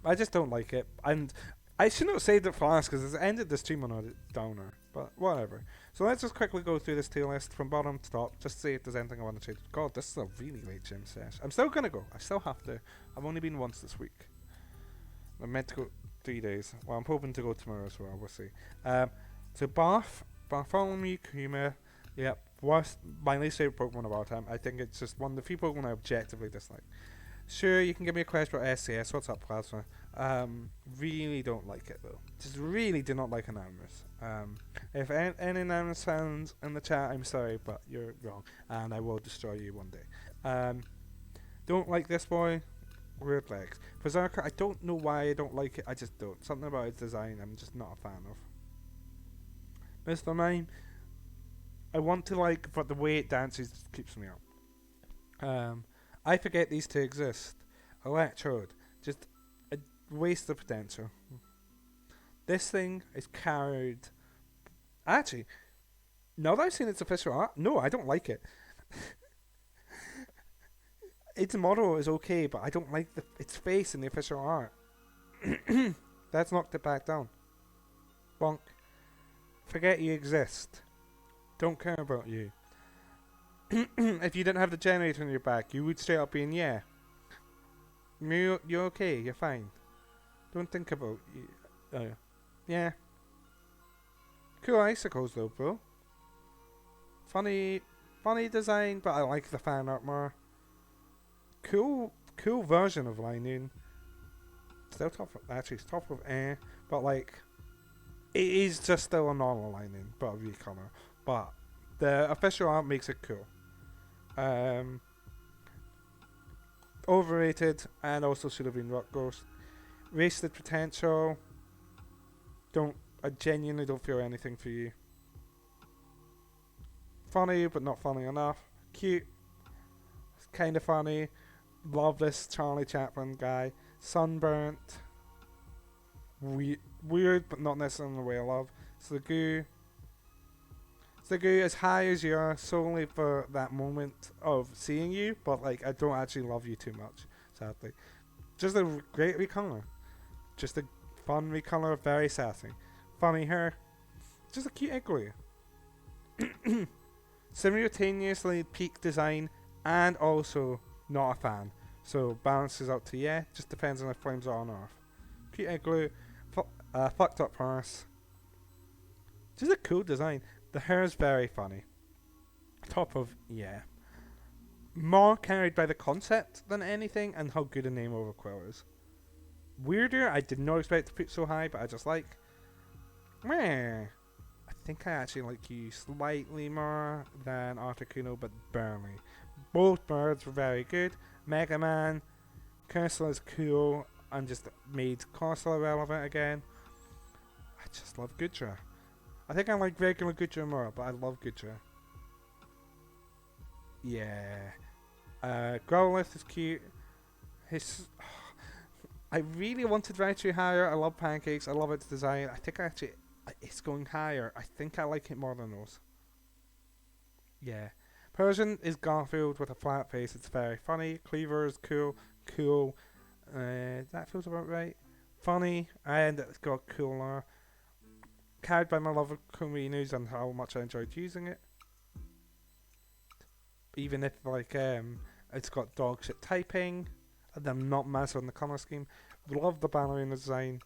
I just don't like it. And I shouldn't have saved it for last because it's ended the stream on a downer. But whatever. So let's just quickly go through this tier list from bottom to top, just to see if there's anything I want to change. God, this is a really late gym session. I'm still gonna go. I still have to. I've only been once this week. I'm meant to go 3 days. Well, I'm hoping to go tomorrow as well. We'll see. So Bartholomew Kuma. Yep, worst, my least favorite Pokemon of all time. I think it's just one of the few Pokemon I objectively dislike. Sure, you can give me a question about SCS. What's up, Plasma? Really don't like it though. Just really do not like Anonymous. If any Anonymous fans in the chat, I'm sorry, but you're wrong, and I will destroy you one day. Don't like this boy. Weird legs. Berserker, I don't know why I don't like it. I just don't. Something about its design, I'm just not a fan of. Mr. Mime, I want to like, but the way it dances keeps me up. I forget these two exist. Electrode, just a waste of potential. This thing is carried Actually, now that I've seen its official art, no, I don't like it. Its model is okay, but I don't like its face in the official art. That's knocked it back down. Bonk. Forget you exist. Don't care about you. If you didn't have the generator in your back, you would straight up be in yeah. You're okay, you're fine. Don't think about you. Yeah. Cool icicles though, bro. Funny, funny design, but I like the fan art more. Cool version of Lightning. Still actually it's top of air, but like, it is just still a normal Lightning, but a recolor. But the official art makes it cool. Um, Overrated, and also should have been Rock Ghost. Wasted potential. I genuinely don't feel anything for you. Funny, but not funny enough. Cute, kind of funny. Love this Charlie Chaplin guy. Sunburnt. Weird, but not necessarily in the way I love. Slagoo. Slagoo, as high as you are, solely for that moment of seeing you, but like I don't actually love you too much, sadly. Just a great recolor. Just a fun recolor, very sassy. Funny hair. Just a cute igloo. Simultaneously peak design and also not a fan. So balances out to yeah, just depends on if flames are on or off. Cute igloo, fucked up horse. Just a cool design. The hair is very funny. Top of yeah. More carried by the concept than anything and how good a name Overquill is. Weirder, I did not expect to put so high, but I just like. Meh. I think I actually like you slightly more than Articuno, but barely. Both birds were very good. Mega Man, Cursor is cool and just made Cursor relevant again. I just love Gudra. I think I like regular Gudra more, but I love Gudra. Yeah. Growlithe is cute. His. I really wanted Raichu higher. I love pancakes. I love its design. I think actually it's going higher. I think I like it more than those. Yeah. Persian is Garfield with a flat face. It's very funny. Cleaver is cool. That feels about right. Funny, and it's got cooler. Carried by my love of Kuminus and how much I enjoyed using it. Even if like it's got dog shit typing, and I'm not massive on the color scheme. Love the ballerina design.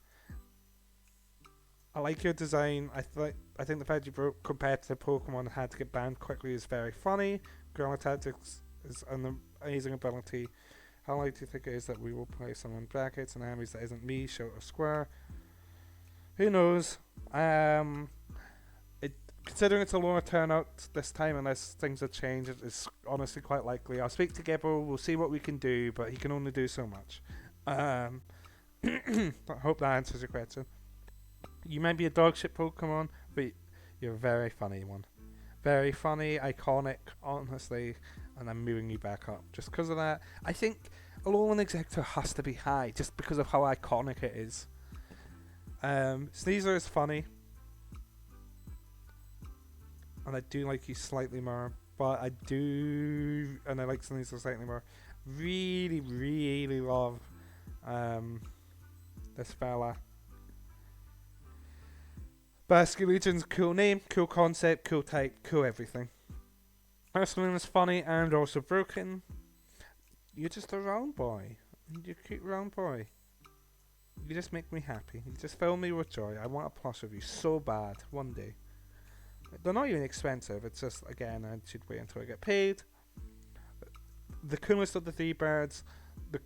I like your design. I think the fact you broke competitive Pokemon had to get banned quickly is very funny. Gorilla Tactics is an amazing ability. How likely do you think it is that we will play someone in brackets and enemies that isn't me, shout or square? Who knows? Considering it's a lower turnout this time, unless things have changed, it's honestly quite likely. I'll speak to Gibbo. We'll see what we can do, but he can only do so much. I hope that answers your question. You might be a dogshit Pokemon, but you're a very funny one. Very funny, iconic, honestly, and I'm moving you back up. Just because of that, I think Alolan Executor has to be high, just because of how iconic it is. Sneasler is funny, and I do like you slightly more, but I like Sneasler slightly more. Really, really love this fella. Basculegion's cool name, cool concept, cool type, cool everything. Ursaline is funny and also broken. You're just a round boy. You're a cute round boy. You just make me happy. You just fill me with joy. I want a plush of you so bad one day. They're not even expensive. It's just, again, I should wait until I get paid. The coolest of the three birds.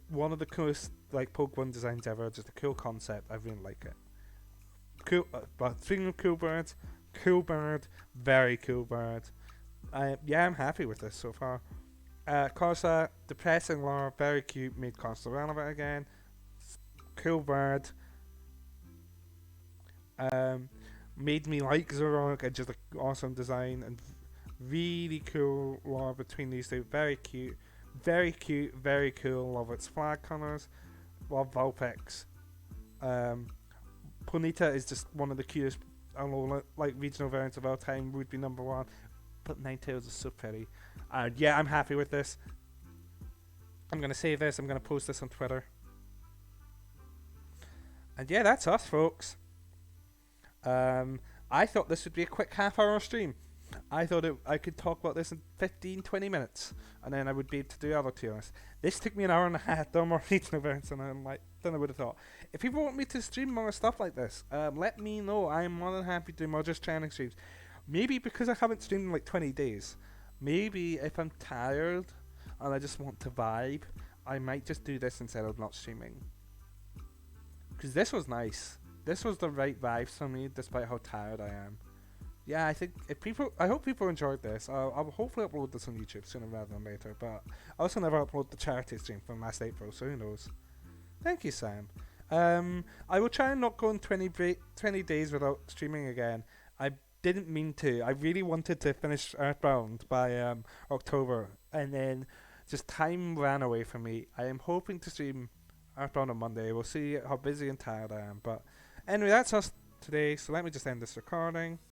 One of the coolest like Pokemon designs ever. Just a cool concept. I really like it. Cool, but speaking of cool birds, cool bird, very cool bird. I'm happy with this so far. Corsa, depressing lore, very cute, made Corsa relevant again. Cool bird. Made me like Zoroark and just an awesome design and really cool lore between these two. Very cute, very cool. Love its flag colours. Love Vulpix. Ponyta is just one of the cutest I know like regional variants of all time would be number one, but Ninetales is so pretty. And yeah, I'm happy with this. I'm gonna save this. I'm gonna post this on Twitter. And yeah, that's us, folks. Um, I thought this would be a quick half-hour stream. I thought I could talk about this in 15, 20 minutes, and then I would be able to do other tiers. This took me an hour and a half, done more regional events, and I'm like, than I would have thought. If people want me to stream more stuff like this, let me know. I'm more than happy to do more just training streams. Maybe because I haven't streamed in like 20 days. Maybe if I'm tired and I just want to vibe, I might just do this instead of not streaming. Because this was nice. This was the right vibes for me, despite how tired I am. Yeah, I think I hope people enjoyed this. I'll hopefully upload this on YouTube sooner rather than later. But I also never upload the charity stream from last April, so who knows? Thank you, Sam. I will try and not go on 20 days without streaming again. I didn't mean to. I really wanted to finish Earthbound by October, and then just time ran away from me. I am hoping to stream Earthbound on Monday. We'll see how busy and tired I am. But anyway, that's us today. So let me just end this recording.